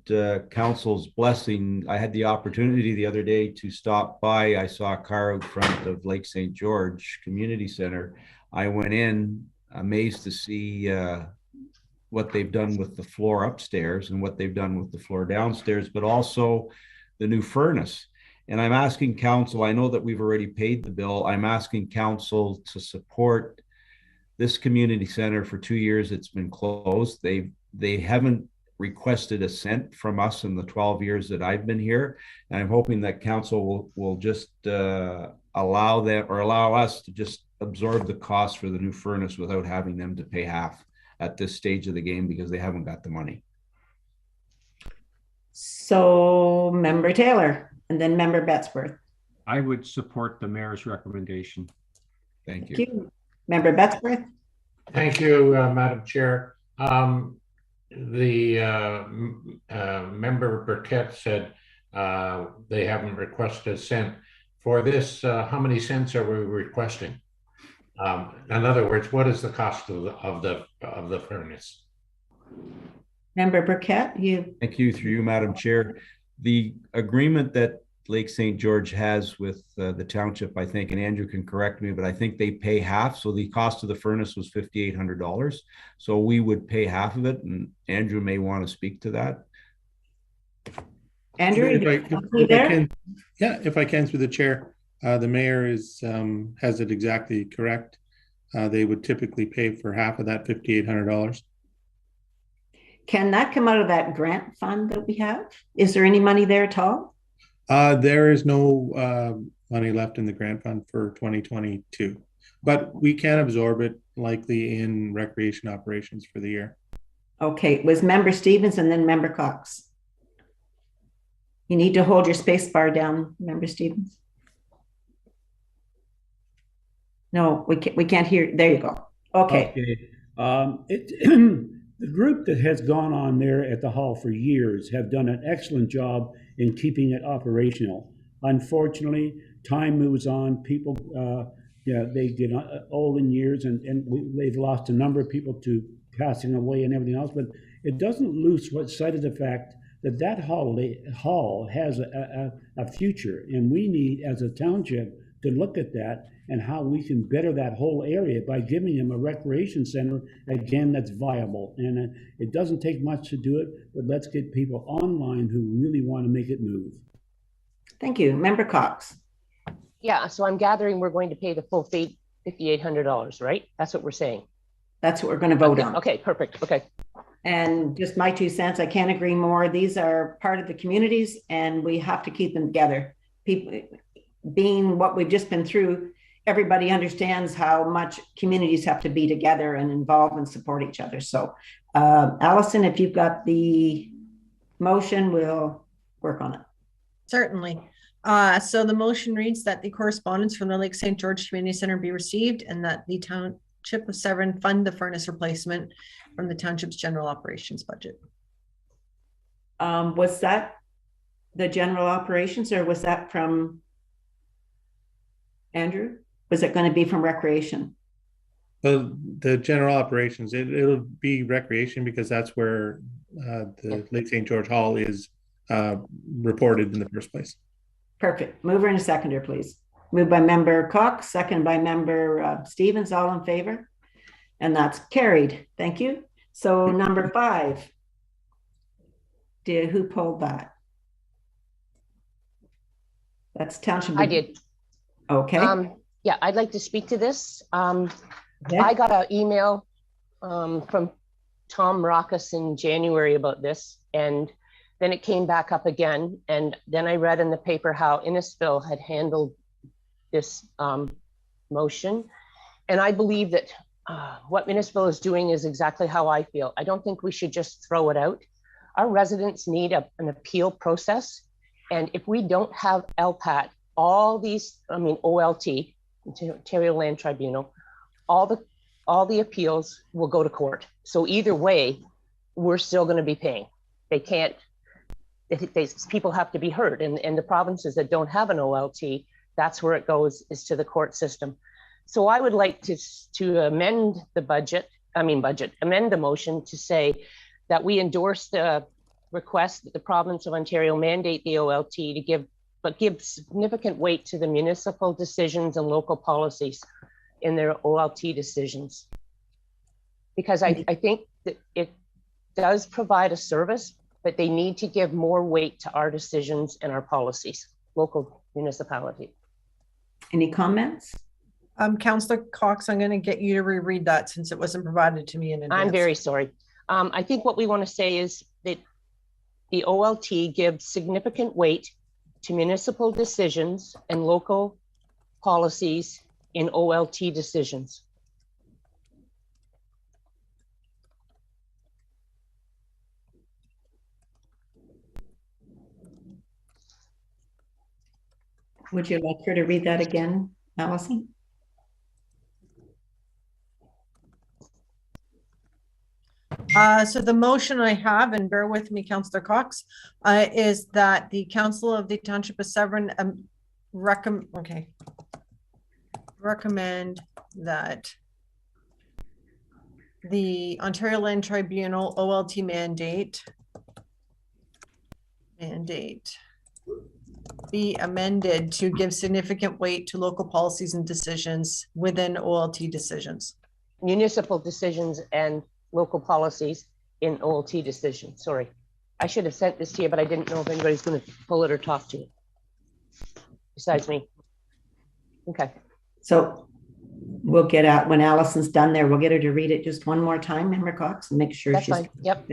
council's blessing. I had the opportunity the other day to stop by. I saw a car out front of Lake St. George Community Center. I went in, amazed to see what they've done with the floor upstairs and what they've done with the floor downstairs, but also the new furnace. And I'm asking council, I know that we've already paid the bill. I'm asking council to support this community center. For 2 years it's been closed. They haven't requested a cent from us in the 12 years that I've been here. And I'm hoping that council will just allow us to just absorb the cost for the new furnace without having them to pay half at this stage of the game, because they haven't got the money. So member Taylor and then member Betzworth. I would support the mayor's recommendation. Thank you. Thank you. Member Betzworth. Thank you, Madam Chair. Member Burkett said they haven't requested a cent. For this, how many cents are we requesting? In other words, what is the cost of the furnace? Member Burkett, you. Thank you, through you, Madam Chair. The agreement that Lake St. George has with the township, I think, and Andrew can correct me, but I think they pay half. So the cost of the furnace was $5,800. So we would pay half of it, and Andrew may want to speak to that. Andrew, if I can through the chair. The mayor has it exactly correct. They would typically pay for half of that $5,800. Can that come out of that grant fund that we have? Is there any money there at all? There is no money left in the grant fund for 2022, but we can absorb it likely in recreation operations for the year. Okay, it was member Stevens and then member Cox. You need to hold your space bar down, member Stevens. No, we can't hear. There you go. Okay. The group that has gone on there at the hall for years have done an excellent job in keeping it operational. Unfortunately, time moves on. People, they get old in years, and they've lost a number of people to passing away and everything else. But it doesn't lose sight of the fact that hall has a future, and we need, as a township, to look at that and how we can better that whole area by giving them a recreation center, again, that's viable. And it doesn't take much to do it, but let's get people online who really want to make it move. Thank you. Member Cox. Yeah, so I'm gathering we're going to pay the full $5,800, right? That's what we're saying. That's what we're going to vote on. Okay, perfect. Okay. And just my 2 cents, I can't agree more. These are part of the communities, and we have to keep them together. People, being what we've just been through, everybody understands how much communities have to be together and involve and support each other. So, Allison, if you've got the motion, we'll work on it. Certainly. So the motion reads that the correspondence from the Lake St. George Community Center be received and that the Township of Severn fund the furnace replacement from the township's general operations budget. Was that the general operations or was that from Andrew? Was it going to be from recreation? Well, the general operations, it'll be recreation because that's where the Lake St. George Hall is reported in the first place. Perfect. Mover and a seconder, please. Moved by member Cox, second by member Stevens, all in favor. And that's carried. Thank you. So number 5. Who pulled that? That's Township. I did. Okay. Yeah, I'd like to speak to this. I got an email from Tom Rockus in January about this, and then it came back up again. And then I read in the paper how Innisfil had handled this motion. And I believe that what Innisfil is doing is exactly how I feel. I don't think we should just throw it out. Our residents need an appeal process. And if we don't have LPAT, all these, OLT, Ontario Land Tribunal, all the appeals will go to court. So either way, we're still going to be paying. They can't, people have to be heard. And the provinces that don't have an OLT, that's where it goes, is to the court system. So I would like to amend amend the motion to say that we endorse the request that the province of Ontario mandate the OLT to give significant weight to the municipal decisions and local policies in their OLT decisions. Because I think that it does provide a service, but they need to give more weight to our decisions and our policies, local municipality. Any comments? Councillor Cox, I'm going to get you to reread that since it wasn't provided to me in advance. I'm very sorry. I think what we want to say is that the OLT gives significant weight to municipal decisions and local policies in OLT decisions. Would you like her to read that again, Allison? So the motion I have, and bear with me, Councillor Cox, is that the Council of the Township of Severn recommend that the Ontario Land Tribunal OLT mandate be amended to give significant weight to local policies and decisions within OLT decisions. Municipal decisions and local policies in OLT decisions. Sorry, I should have sent this to you, but I didn't know if anybody's going to pull it or talk to it besides me. Okay. So we'll get out when Allison's done there. We'll get her to read it just one more time, Member Cox, and make sure that's she's fine. Yep.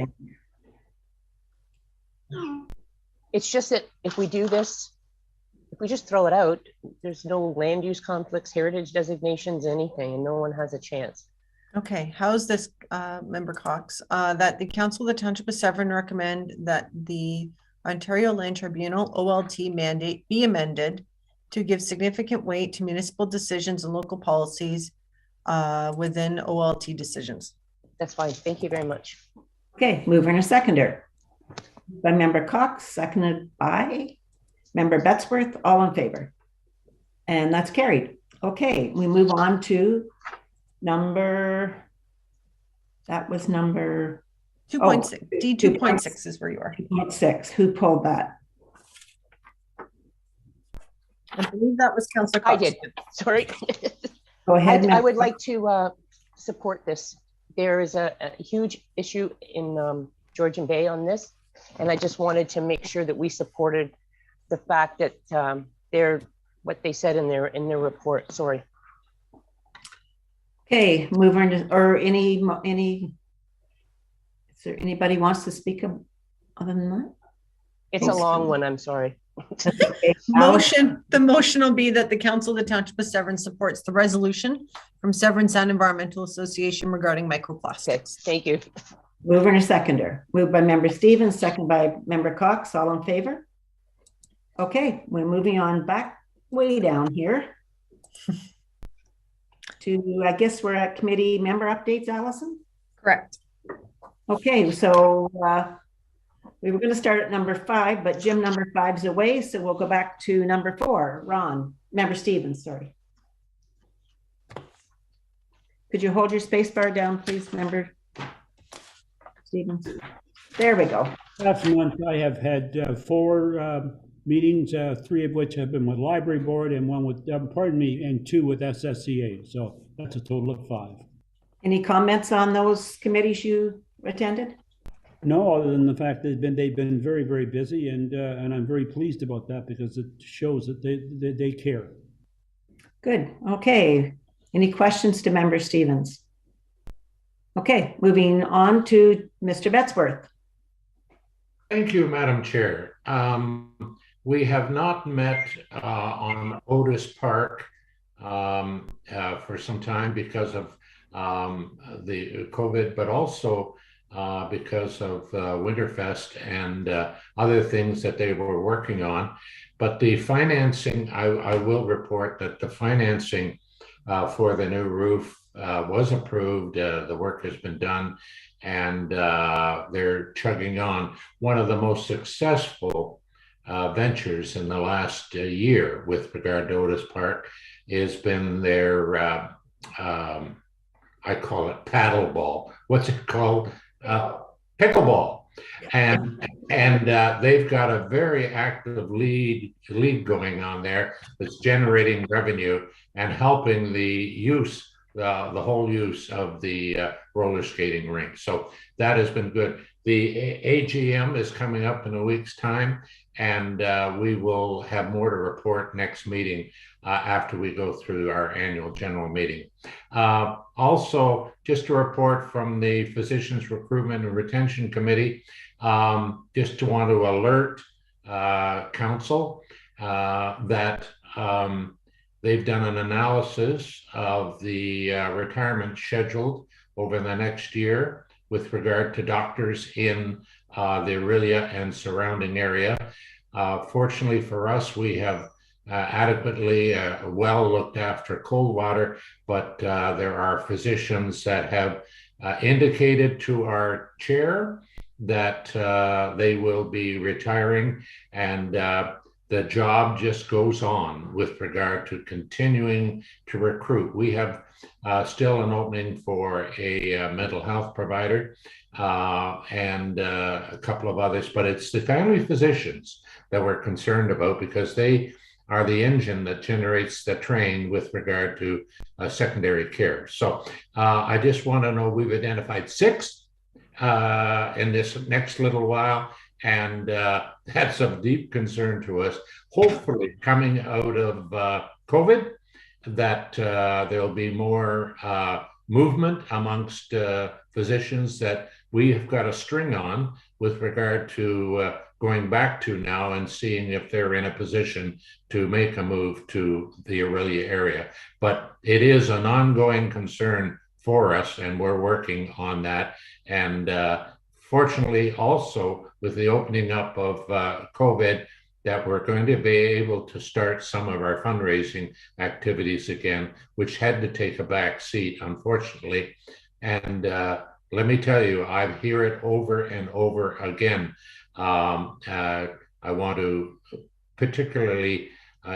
It's just that if we do this, if we just throw it out, there's no land use conflicts, heritage designations, anything, and no one has a chance. Okay, how's this, Member Cox? That the Council of the Township of Severn recommend that the Ontario Land Tribunal OLT mandate be amended to give significant weight to municipal decisions and local policies within OLT decisions. That's fine. Thank you very much. Okay, mover and a seconder. By Member Cox, seconded by Member Betzworth, all in favor. And that's carried. Okay, we move on to number 2.6. D2.6 is where you are. 2.6. Who pulled that? I believe that was Councillor Cox. I did. Sorry. Go ahead. I would like to support this. There is a huge issue in Georgian Bay on this, and I just wanted to make sure that we supported the fact that they're what they said in their report. Sorry. Okay, move on to, or any, is there anybody wants to speak other than that? It's a long one, I'm sorry. Okay. The motion will be that the Council of the Township of Severn supports the resolution from Severn Sound Environmental Association regarding microplastics. Okay, thank you. Mover and a seconder. Moved by Member Stevens, second by Member Cox, all in favor? Okay, we're moving on back way down here to, I guess we're at committee member updates, Allison? Correct. Okay, so we were going to start at number 5, but Jim number 5's away, so we'll go back to number 4. Ron, member Stevens, sorry. Could you hold your space bar down, please, member Stevens? There we go. Last month, I have had 4 meetings, 3 of which have been with library board and 1 with, and 2 with SSCA. So that's a total of 5. Any comments on those committees you attended? No, other than the fact that they've been very, very busy, and I'm very pleased about that because it shows that they care. Good. Okay. Any questions to member Stevens? Okay, moving on to Mr. Betzworth. Thank you, Madam Chair. We have not met on Otis Park for some time because of the COVID, but also because of Winterfest and other things that they were working on. But the financing, I will report that the financing for the new roof was approved. The work has been done, and they're chugging on. One of the most successful ventures in the last year with regard to Otis Park has been their, I call it paddle ball. What's it called? Pickleball. And they've got a very active league going on there that's generating revenue and helping the use, the whole use of the roller skating rink. So that has been good. The AGM is coming up in a week's time, and we will have more to report next meeting after we go through our annual general meeting. Also, just a report from the Physicians Recruitment and Retention Committee, just to want to alert council that they've done an analysis of the retirement scheduled over the next year with regard to doctors in the Orillia and surrounding area. Fortunately for us, we have adequately well looked after Coldwater, but there are physicians that have indicated to our chair that they will be retiring, and the job just goes on with regard to continuing to recruit. We have still an opening for a mental health provider and a couple of others, but it's the family physicians that we're concerned about because they are the engine that generates the train with regard to secondary care. So I just want to know, we've identified 6 in this next little while, and that's of deep concern to us. Hopefully coming out of COVID, that there'll be more movement amongst physicians that we have got a string on with regard to going back to now and seeing if they're in a position to make a move to the Orillia area. But it is an ongoing concern for us, and we're working on that. And fortunately, also with the opening up of COVID, that we're going to be able to start some of our fundraising activities again, which had to take a back seat, unfortunately. And let me tell you, I hear it over and over again. I want to particularly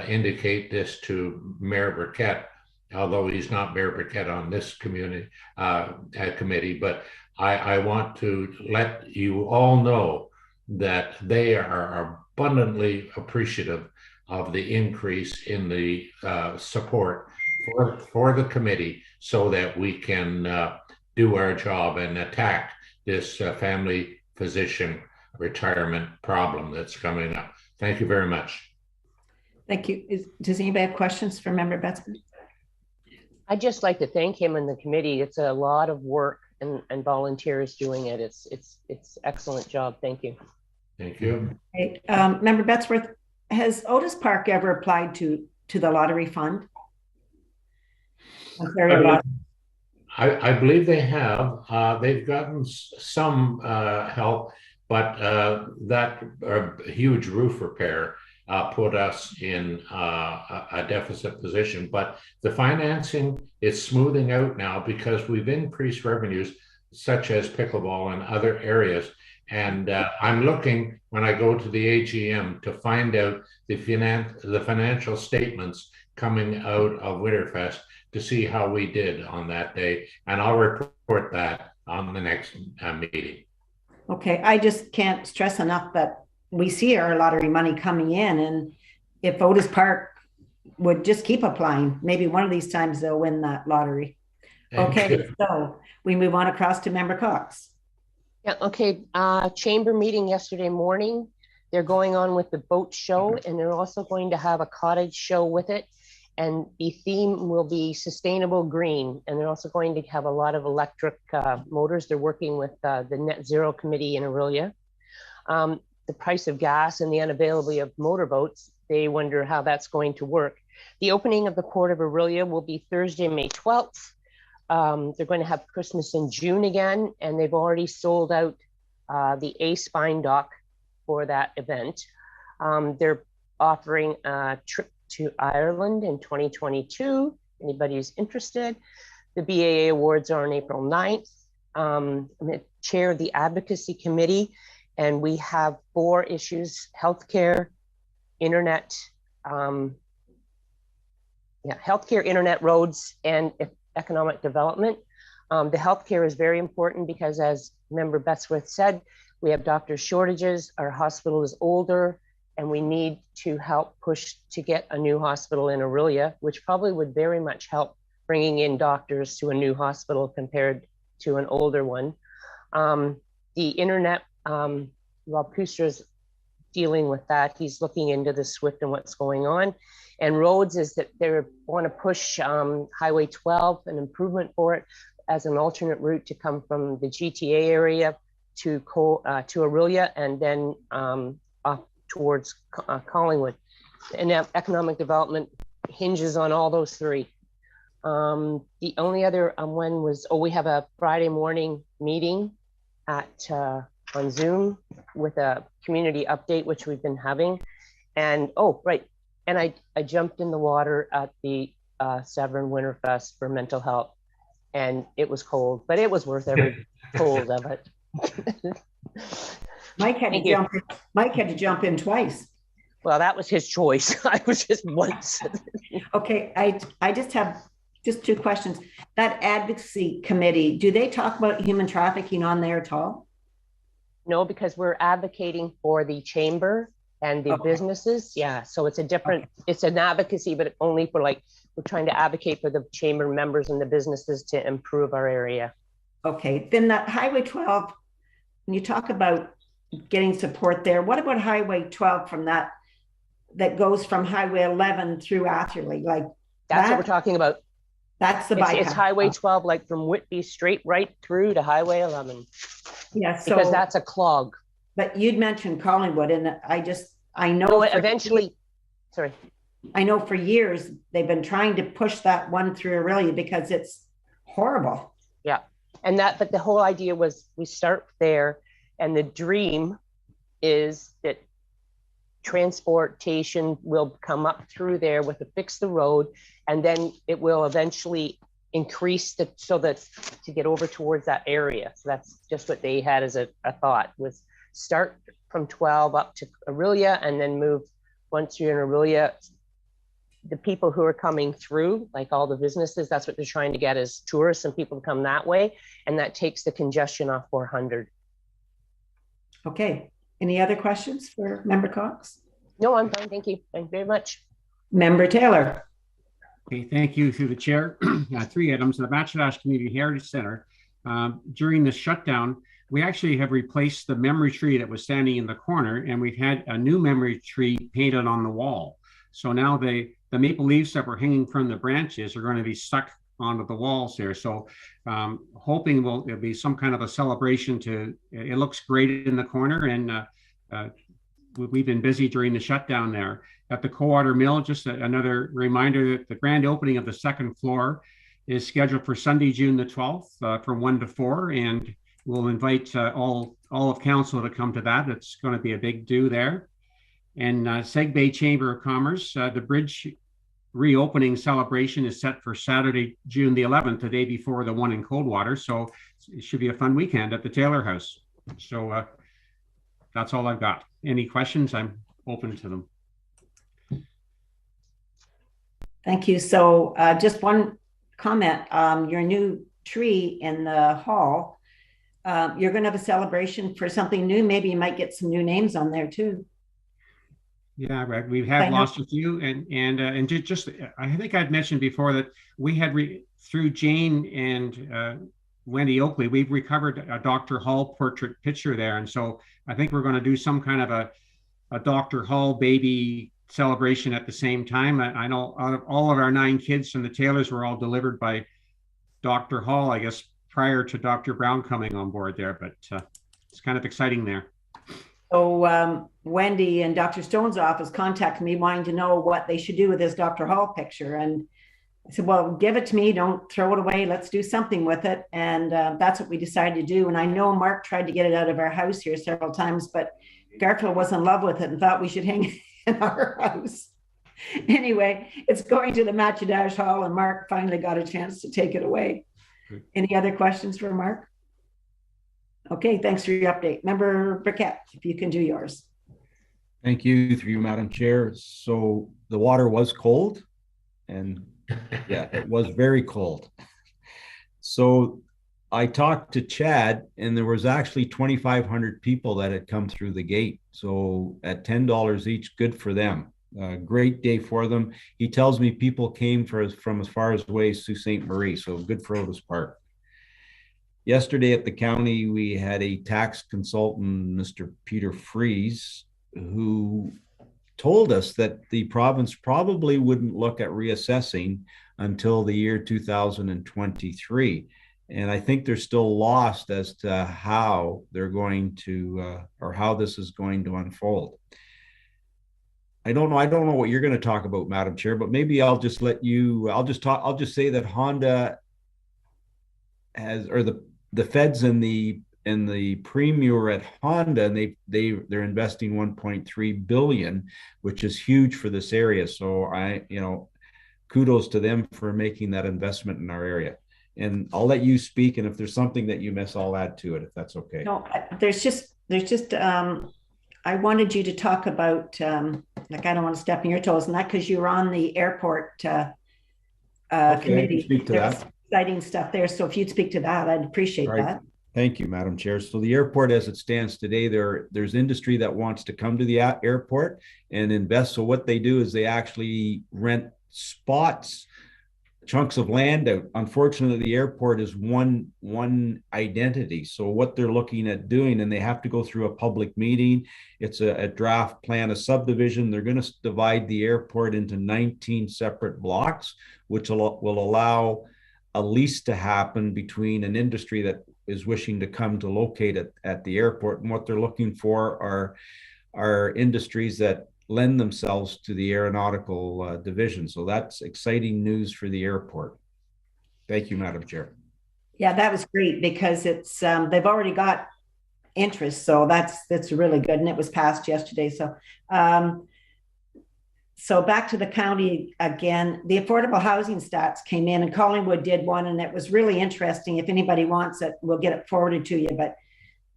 indicate this to Mayor Burkett, although he's not Mayor Burkett on this committee, but I want to let you all know that they are abundantly appreciative of the increase in the support for the committee so that we can do our job and attack this family physician retirement problem that's coming up. Thank you very much. Thank you. Does anybody have questions for Member Betzworth? I'd just like to thank him and the committee. It's a lot of work and volunteers doing it. It's excellent job. Thank you. Thank you. Okay. Member Betzworth, has Otis Park ever applied to the lottery fund? I believe they have. They've gotten some help, but that huge roof repair put us in a deficit position. But the financing is smoothing out now because we've increased revenues such as pickleball and other areas. And I'm looking, when I go to the AGM, to find out the financial statements coming out of Winterfest to see how we did on that day. And I'll report that on the next meeting. Okay, I just can't stress enough that we see our lottery money coming in, and if Otis Park would just keep applying, maybe one of these times they'll win that lottery. Okay, so we move on across to Member Cox. Yeah, okay. Chamber meeting yesterday morning. They're going on with the boat show, and they're also going to have a cottage show with it. And the theme will be sustainable green. And they're also going to have a lot of electric motors. They're working with the Net Zero Committee in Aurelia. The price of gas and the unavailability of motorboats, they wonder how that's going to work. The opening of the Port of Aurelia will be Thursday, May 12th. They're going to have Christmas in June again, and they've already sold out the A Spine dock for that event. They're offering a trip to Ireland in 2022. Anybody who's interested. The BAA Awards are on April 9th. I'm the chair of the advocacy committee, and we have 4 issues: healthcare, internet, healthcare, internet, roads, and economic development. The healthcare is very important because, as Member Besworth said, we have doctor shortages, our hospital is older, and we need to help push to get a new hospital in Aurelia, which probably would very much help bringing in doctors to a new hospital compared to an older one. The internet, Rob Kuster's dealing with that. He's looking into the SWIFT and what's going on. And roads is that they want to push Highway 12, an improvement for it, as an alternate route to come from the GTA area to Aurelia, and then off towards Collingwood. And economic development hinges on all those 3. The only other one was, we have a Friday morning meeting at on Zoom with a community update, which we've been having. And and I jumped in the water at the Severn Winterfest for mental health, and it was cold, but it was worth every cold of it. Mike had to jump in twice. Well, that was his choice. I was just once. Okay, I just have 2 questions. That advocacy committee, do they talk about human trafficking on there at all? No, because we're advocating for the chamber and the businesses. Yeah, so it's a different, it's an advocacy, but only for we're trying to advocate for the chamber members and the businesses to improve our area. Okay, then that Highway 12, when you talk about getting support there, what about Highway 12 from that goes from Highway 11 through Atherley? That's what we're talking about. That's the bypass. It's Highway 12, from Whitby straight right through to Highway 11. Yeah, so because that's a clog. But you'd mentioned Collingwood, and I know. No, eventually, sorry. I know for years they've been trying to push that one through Aurelia because it's horrible. Yeah, but the whole idea was we start there, and the dream is that transportation will come up through there with a fix the road, and then it will eventually increase to get over towards that area. So that's just what they had as a thought, was start from 12 up to Aurelia, and then move, once you're in Aurelia, the people who are coming through, like all the businesses, that's what they're trying to get, as tourists and people to come that way, and that takes the congestion off 400. Okay, any other questions for Member Cox? No, I'm fine, thank you. Thank you very much. Member Taylor. Okay, thank you through the chair. 3 items. The Bachelor Community Heritage Center. During the shutdown, we actually have replaced the memory tree that was standing in the corner, and we've had a new memory tree painted on the wall. So now the maple leaves that were hanging from the branches are going to be stuck onto the walls there. So hoping there'll be some kind of a celebration it looks great in the corner, and we've been busy during the shutdown there. At the Cowater Mill, just another reminder that the grand opening of the 2nd floor is scheduled for Sunday, June the 12th from 1 to 4, and we'll invite all of council to come to that. It's going to be a big do there. And Seg Bay Chamber of Commerce, the bridge reopening celebration is set for Saturday, June the 11th, the day before the one in Coldwater. So it should be a fun weekend at the Taylor House. So that's all I've got. Any questions? I'm open to them. Thank you. So just one comment, your new tree in the hall, you're going to have a celebration for something new. Maybe you might get some new names on there too. Yeah, right. We have lost a few, and just I think I'd mentioned before that we had through Jane and Wendy Oakley, we've recovered a Dr. Hall portrait picture there, and so I think we're going to do some kind of a Dr. Hall baby celebration at the same time. I know out of all of our 9 kids from the Taylors were all delivered by Dr. Hall, I guess, prior to Dr. Brown coming on board there, but it's kind of exciting there. So Wendy and Dr. Stone's office contacted me wanting to know what they should do with this Dr. Hall picture. And I said, well, give it to me. Don't throw it away. Let's do something with it. And that's what we decided to do. And I know Mark tried to get it out of our house here several times, but Garfield was in love with it and thought we should hang it in our house. Anyway, it's going to the Matchedash Hall, and Mark finally got a chance to take it away. Any other questions for Mark? Okay, thanks for your update. Member Briquette, if you can do yours. Thank you, through you, Madam Chair. So the water was cold, and yeah, it was very cold. So I talked to Chad, and there was actually 2,500 people that had come through the gate. So at $10 each, good for them. Great day for them. He tells me people came from as far away as Sault Ste. Marie, so good for Otis Park. Yesterday at the county, we had a tax consultant, Mr. Peter Fries, who told us that the province probably wouldn't look at reassessing until the year 2023. And I think they're still lost as to how they're going to, or how this is going to unfold. I don't know what you're going to talk about, Madam Chair, but maybe I'll just let you, I'll just say that Honda has, or the feds and the premier at Honda, and they're investing 1.3 billion, which is huge for this area. So kudos to them for making that investment in our area. And I'll let you speak, and if there's something that you miss, I'll add to it, if that's okay. No, there's just I wanted you to talk about like, I don't want to step on your toes, and that because you were on the airport committee. Speak to that. Exciting stuff there. So if you'd speak to that, I'd appreciate that. Thank you, Madam Chair. So the airport, as it stands today, there's industry that wants to come to the airport and invest. So what they do is they actually rent spots, chunks of land out. Unfortunately, the airport is one identity. So what they're looking at doing, and they have to go through a public meeting. It's a draft plan, a subdivision. They're going to divide the airport into 19 separate blocks, which will allow a lease to happen between an industry that is wishing to come to locate at the airport. And what they're looking for are industries that lend themselves to the aeronautical division. So that's exciting news for the airport. Thank you, Madam Chair. Yeah, that was great because it's they've already got interest. So that's really good. And it was passed yesterday. So back to the county again, the affordable housing stats came in, and Collingwood did one, and it was really interesting. If anybody wants it, we'll get it forwarded to you. But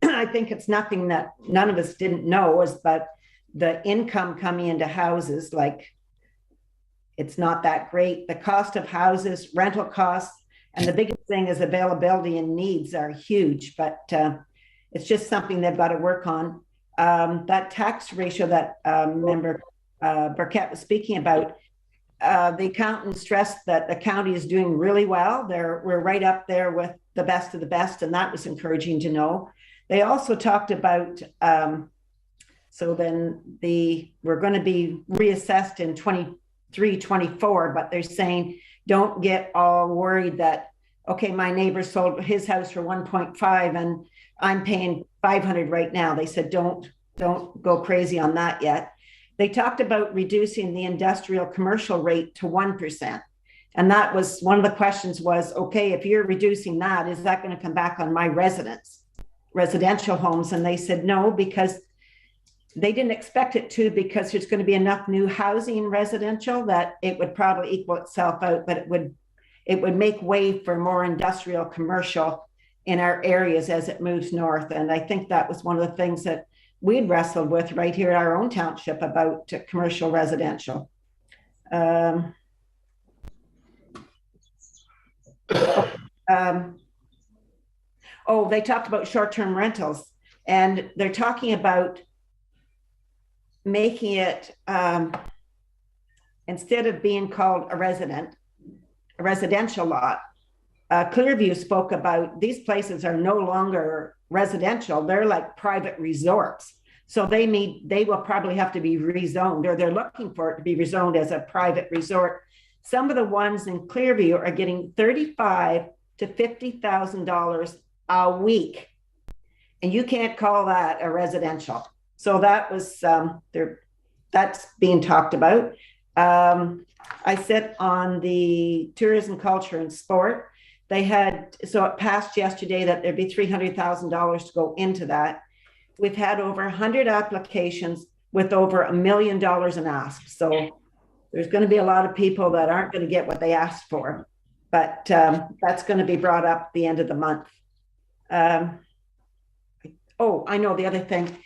I think it's nothing that none of us didn't know but the income coming into houses, like, it's not that great. The cost of houses, rental costs, and the biggest thing is availability and needs are huge, but it's just something they've got to work on. That tax ratio that member Burkett was speaking about, the accountant stressed that the county is doing really well. We're right up there with the best of the best, and that was encouraging to know. They also talked about so then we're going to be reassessed in 23, 24, but they're saying don't get all worried that, okay, my neighbor sold his house for 1.5 and I'm paying 500 right now. They said don't go crazy on that yet. They talked about reducing the industrial commercial rate to 1%. And that was one of the questions was, okay, if you're reducing that, is that going to come back on my residential homes? And they said no, because they didn't expect it to, because there's going to be enough new housing residential that it would probably equal itself out, but it would make way for more industrial commercial in our areas as it moves north. And I think that was one of the things that we'd wrestled with right here in our own township about commercial residential. They talked about short-term rentals, and they're talking about making it, instead of being called a residential lot. Clearview spoke about these places are no longer residential, they're like private resorts. So they will probably have to be rezoned, or they're looking for it to be rezoned as a private resort. Some of the ones in Clearview are getting $35,000 to $50,000 a week, and you can't call that a residential. So that was that's being talked about. I sit on the tourism, culture, and sport. It passed yesterday that there'd be $300,000 to go into that. We've had over 100 applications with over $1 million in asks. So there's going to be a lot of people that aren't going to get what they asked for, but that's going to be brought up at the end of the month. I know the other thing.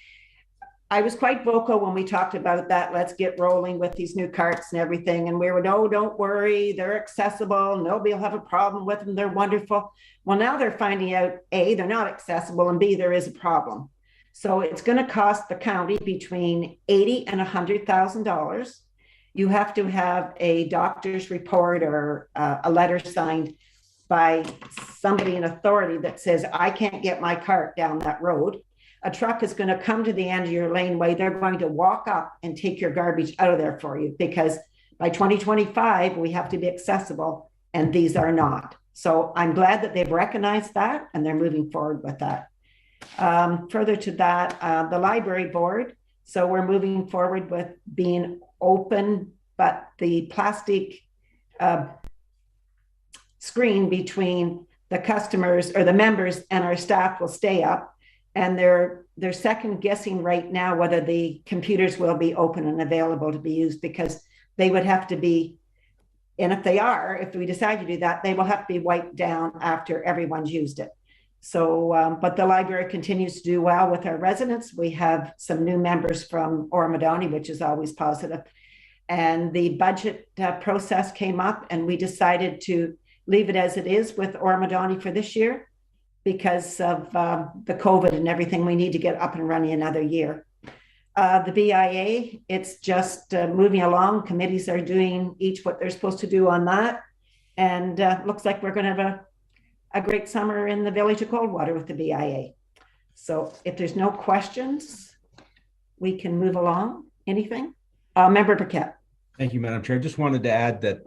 I was quite vocal when we talked about that. Let's get rolling with these new carts and everything. And we were, no, don't worry. They're accessible. Nobody will have a problem with them. They're wonderful. Well, now they're finding out, A, they're not accessible, and B, there is a problem. So it's going to cost the county between $80,000 and $100,000. You have to have a doctor's report or a letter signed by somebody in authority that says, I can't get my cart down that road. A truck is going to come to the end of your laneway. They're going to walk up and take your garbage out of there for you, because by 2025, we have to be accessible, and these are not. So I'm glad that they've recognized that and they're moving forward with that. Further to that, the library board. So we're moving forward with being open, but the plastic screen between the customers or the members and our staff will stay up. And they're second guessing right now whether the computers will be open and available to be used, because they would have to be, and if we decide to do that, they will have to be wiped down after everyone's used it. So, but the library continues to do well with our residents. We have some new members from Ormadoni, which is always positive. And the budget process came up, and we decided to leave it as it is with Ormadoni for this year, because of the COVID and everything. We need to get up and running another year. The BIA, it's just moving along. Committees are doing each what they're supposed to do on that. And looks like we're going to have a great summer in the village of Coldwater with the BIA. So if there's no questions, we can move along. Anything? Member Burkett. Thank you, Madam Chair. I just wanted to add that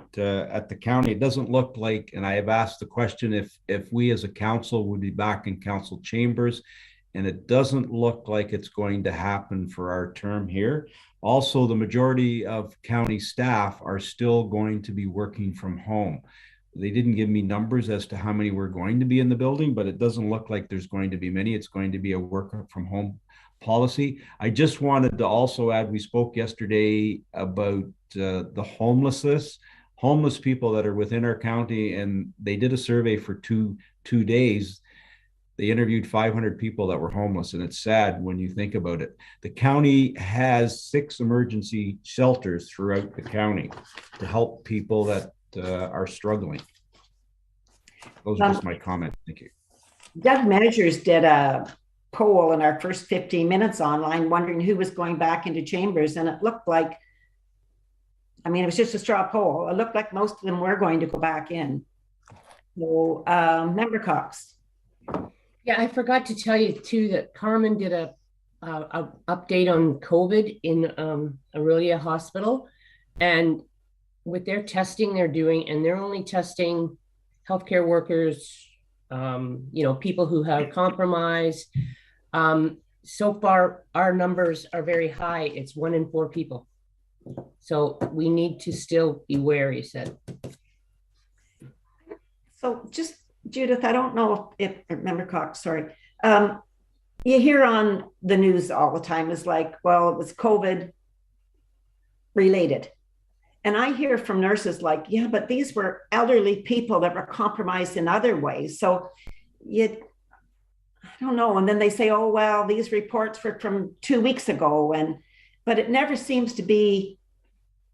at the county, it doesn't look like, and I have asked the question if we as a council would be back in council chambers, and it doesn't look like it's going to happen for our term here. Also, the majority of county staff are still going to be working from home. They didn't give me numbers as to how many were going to be in the building, but it doesn't look like there's going to be many. It's going to be a work from home policy. I just wanted to also add, we spoke yesterday about the homeless people that are within our county, and they did a survey for two days. They interviewed 500 people that were homeless, and it's sad when you think about it. The county has 6 emergency shelters throughout the county to help people that are struggling. Those are just my comments. Thank you. Doug Measures did a poll in our first 15 minutes online, wondering who was going back into chambers, and it looked like, I mean, it was just a straw poll. It looked like most of them were going to go back in. So, Member Cox. Yeah, I forgot to tell you too that Carmen did a update on COVID in Aurelia Hospital, and with their testing they're doing, and they're only testing healthcare workers, people who have compromised. So far, our numbers are very high. It's 1 in 4 people. So we need to still be wary, said. So just, Judith, I don't know if Member Cox, sorry. you hear on the news all the time is like, well, it was COVID related. And I hear from nurses like, yeah, but these were elderly people that were compromised in other ways. So I don't know. And then they say, oh, well, these reports were from 2 weeks ago. But it never seems to be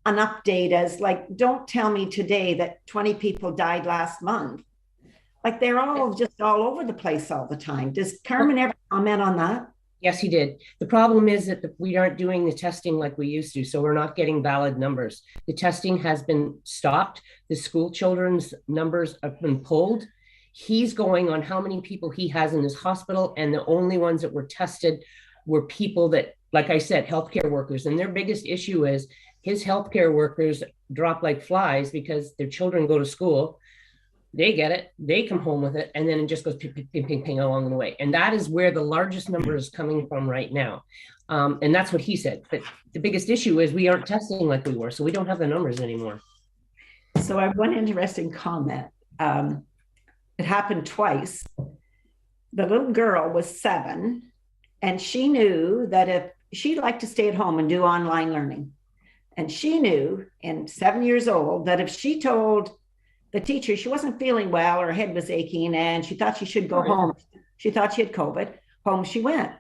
an update as like, don't tell me today that 20 people died last month. Like they're all just all over the place all the time. Does Carmen ever comment on that? Yes, he did. The problem is that we aren't doing the testing like we used to, so we're not getting valid numbers. The testing has been stopped. The school children's numbers have been pulled. He's going on how many people he has in his hospital, and the only ones that were tested were people that, like I said, healthcare workers. And their biggest issue is his healthcare workers drop like flies because their children go to school. They get it, they come home with it, and then it just goes ping, ping, ping, ping, ping along the way. And that is where the largest number is coming from right now. And that's what he said. But the biggest issue is we aren't testing like we were, so we don't have the numbers anymore. So I have one interesting comment. It happened twice. The little girl was 7, and she knew that if she liked to stay at home and do online learning, and she knew, and 7 years old, that if she told the teacher she wasn't feeling well, her head was aching, and she thought she should go home. She thought she had COVID. Home she went.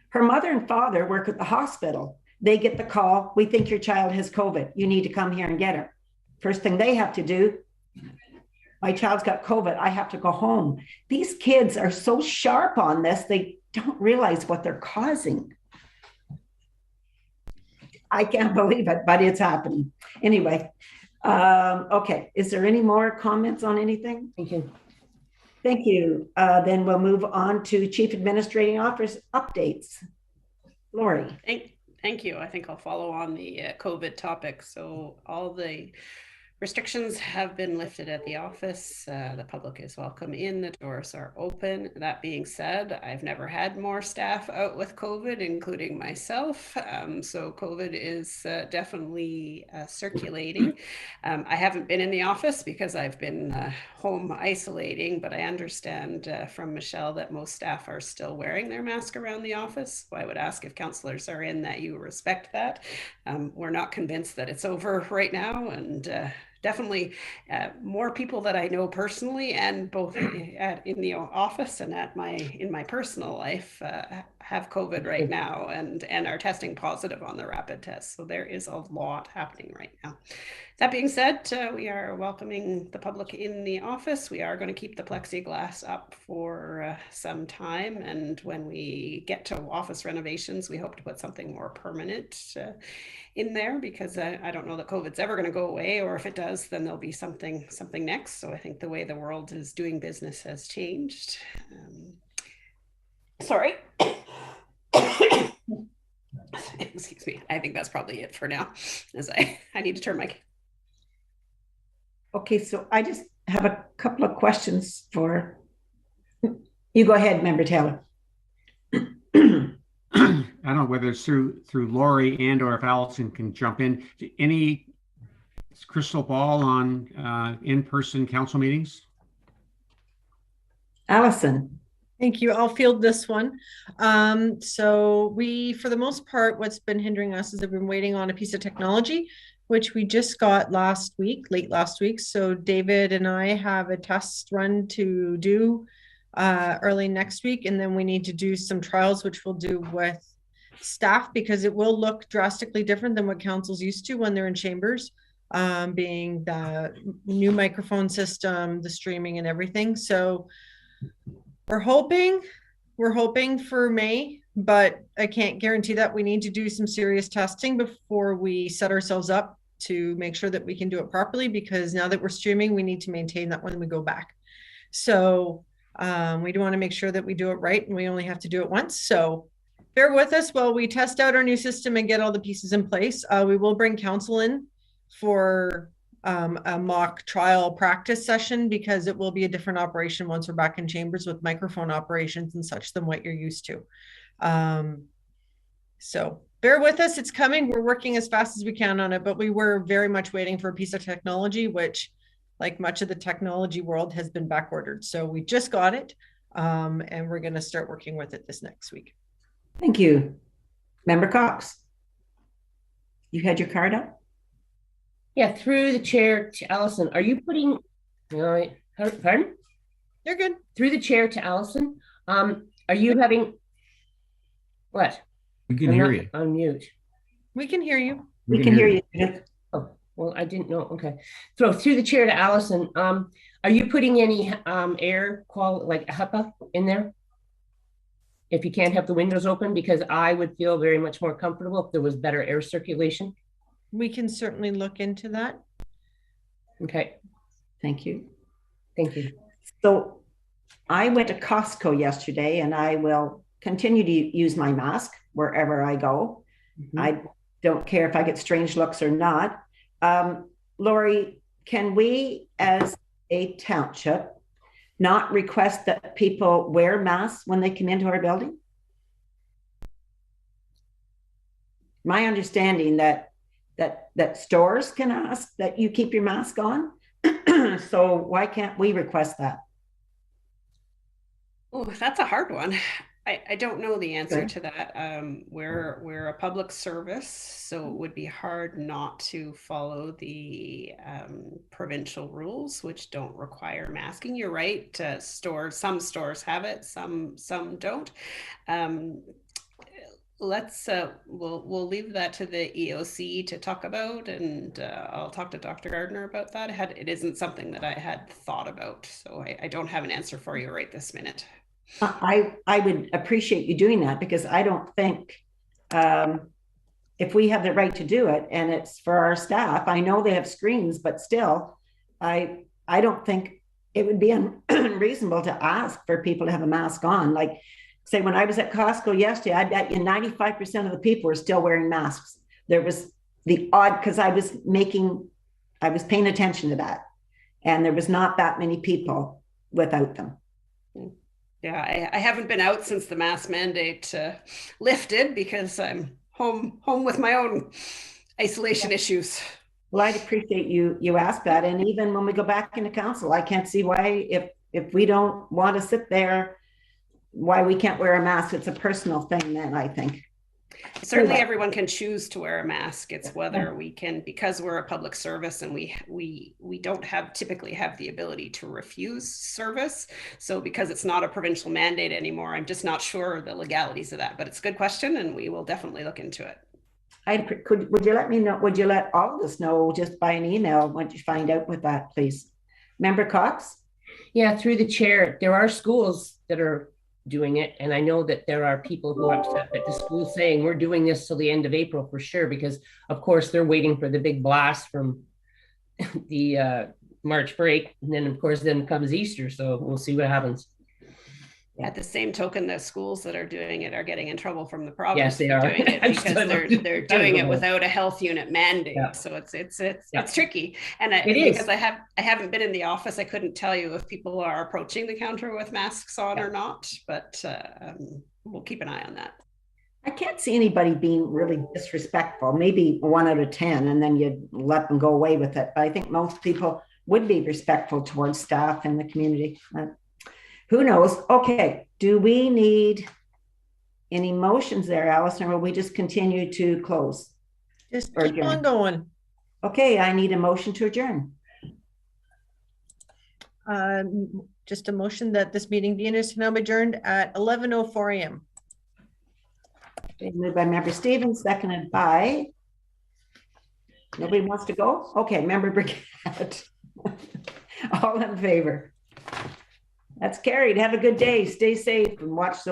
Her mother and father work at the hospital. They get the call, we think your child has COVID. You need to come here and get her. First thing they have to do, my child's got COVID. I have to go home. These kids are so sharp on this, they don't realize what they're causing. I can't believe it, but it's happening. Anyway. Okay, is there any more comments on anything? Thank you. Thank you. Then we'll move on to Chief Administrating Officer updates. Lori. Thank you. I think I'll follow on the COVID topic. So all the restrictions have been lifted at the office. The public is welcome in. The doors are open. That being said, I've never had more staff out with COVID, including myself. So COVID is definitely circulating. I haven't been in the office because I've been home isolating, but I understand from Michelle that most staff are still wearing their mask around the office. So I would ask if councillors are in that you respect that. We're not convinced that it's over right now, and definitely more people that I know personally, and both in the office and in my personal life have COVID right now and are testing positive on the rapid test. So there is a lot happening right now. That being said, we are welcoming the public in the office. We are going to keep the plexiglass up for some time. And when we get to office renovations, we hope to put something more permanent in there, because I don't know that COVID's ever going to go away, or if it does, then there'll be something next. So I think the way the world is doing business has changed. Sorry. Excuse me. I think that's probably it for now, as I need to turn my... Okay, so I just have a couple of questions for you. Go ahead, Member Taylor. I don't know whether it's through Lori and or if Allison can jump in. Any crystal ball on in-person council meetings? Allison. Thank you. I'll field this one. So we, for the most part, what's been hindering us is I've been waiting on a piece of technology, which we just got late last week. So David and I have a test run to do early next week. And then we need to do some trials, which we'll do with staff, because it will look drastically different than what council's used to when they're in chambers, being the new microphone system, the streaming and everything. So we're hoping for May, but I can't guarantee that. We need to do some serious testing before we set ourselves up to make sure that we can do it properly, because now that we're streaming, we need to maintain that when we go back. So we do want to make sure that we do it right, and we only have to do it once. So bear with us while we test out our new system and get all the pieces in place. We will bring council in for a mock trial practice session, because it will be a different operation once we're back in chambers with microphone operations and such than what you're used to. So bear with us, it's coming. We're working as fast as we can on it, but we were very much waiting for a piece of technology, which, like much of the technology world, has been back ordered. So we just got it, and we're going to start working with it this next week. Thank you. Member Cox, you had your card up? Yeah, through the chair to Allison. Are you putting, pardon? You're good. Through the chair to Allison. Are you having, what? We can hear you. On mute. We can hear you. We can hear you. Oh, well, I didn't know. Okay. Through the chair to Allison. Are you putting any air quality, like HEPA in there? If you can't have the windows open, because I would feel very much more comfortable if there was better air circulation. We can certainly look into that. Okay. Thank you. Thank you. So I went to Costco yesterday, and I will continue to use my mask wherever I go. Mm-hmm. I don't care if I get strange looks or not. Lori, can we as a township not request that people wear masks when they come into our building? My understanding that stores can ask that you keep your mask on. So why can't we request that? Oh, that's a hard one. I don't know the answer to that. We're a public service, so it would be hard not to follow the provincial rules, which don't require masking. You're right. Some stores have it, some don't. We'll leave that to the EOC to talk about, and I'll talk to Dr. Gardner about that. It isn't something that I had thought about, so I don't have an answer for you right this minute. I would appreciate you doing that, because I don't think if we have the right to do it and it's for our staff, I know they have screens, but still, I don't think it would be unreasonable to ask for people to have a mask on. Like, say, when I was at Costco yesterday, I bet you 95% of the people were still wearing masks. There was the odd, because I was paying attention to that, and there was not that many people without them. Yeah, I haven't been out since the mask mandate lifted, because I'm home with my own isolation issues. Well, I'd appreciate you ask that. And even when we go back into council, I can't see why, if we don't want to sit there, why we can't wear a mask. It's a personal thing then, I think. Certainly everyone can choose to wear a mask. It's whether we can, because we're a public service and we don't typically have the ability to refuse service. So because it's not a provincial mandate anymore, I'm just not sure the legalities of that, but it's a good question and we will definitely look into it. Would you let me know, would you let all of us know just by an email once you find out with that, please? Member Cox? Yeah, through the chair, there are schools that are doing it, and I know that there are people who are upset at the school saying we're doing this till the end of April for sure, because of course they're waiting for the big blast from the March break, and then of course then comes Easter, so we'll see what happens. At the same token, the schools that are doing it are getting in trouble from the province. Yes, they are doing it because they're doing it without a health unit mandate. Yeah. So it's tricky. And because I haven't been in the office, I couldn't tell you if people are approaching the counter with masks on or not. But we'll keep an eye on that. I can't see anybody being really disrespectful. Maybe 1 out of 10, and then you let them go away with it. But I think most people would be respectful towards staff in the community. Who knows? Okay, do we need any motions there, Alison, or will we just continue to close? Just keep on going. Okay, I need a motion to adjourn. Just a motion that this meeting be now adjourned at 11:04 a.m. Okay, moved by Member Stevens, seconded by, nobody wants to go? Okay, Member Briquette. All in favor? That's carried. Have a good day. Stay safe and watch those.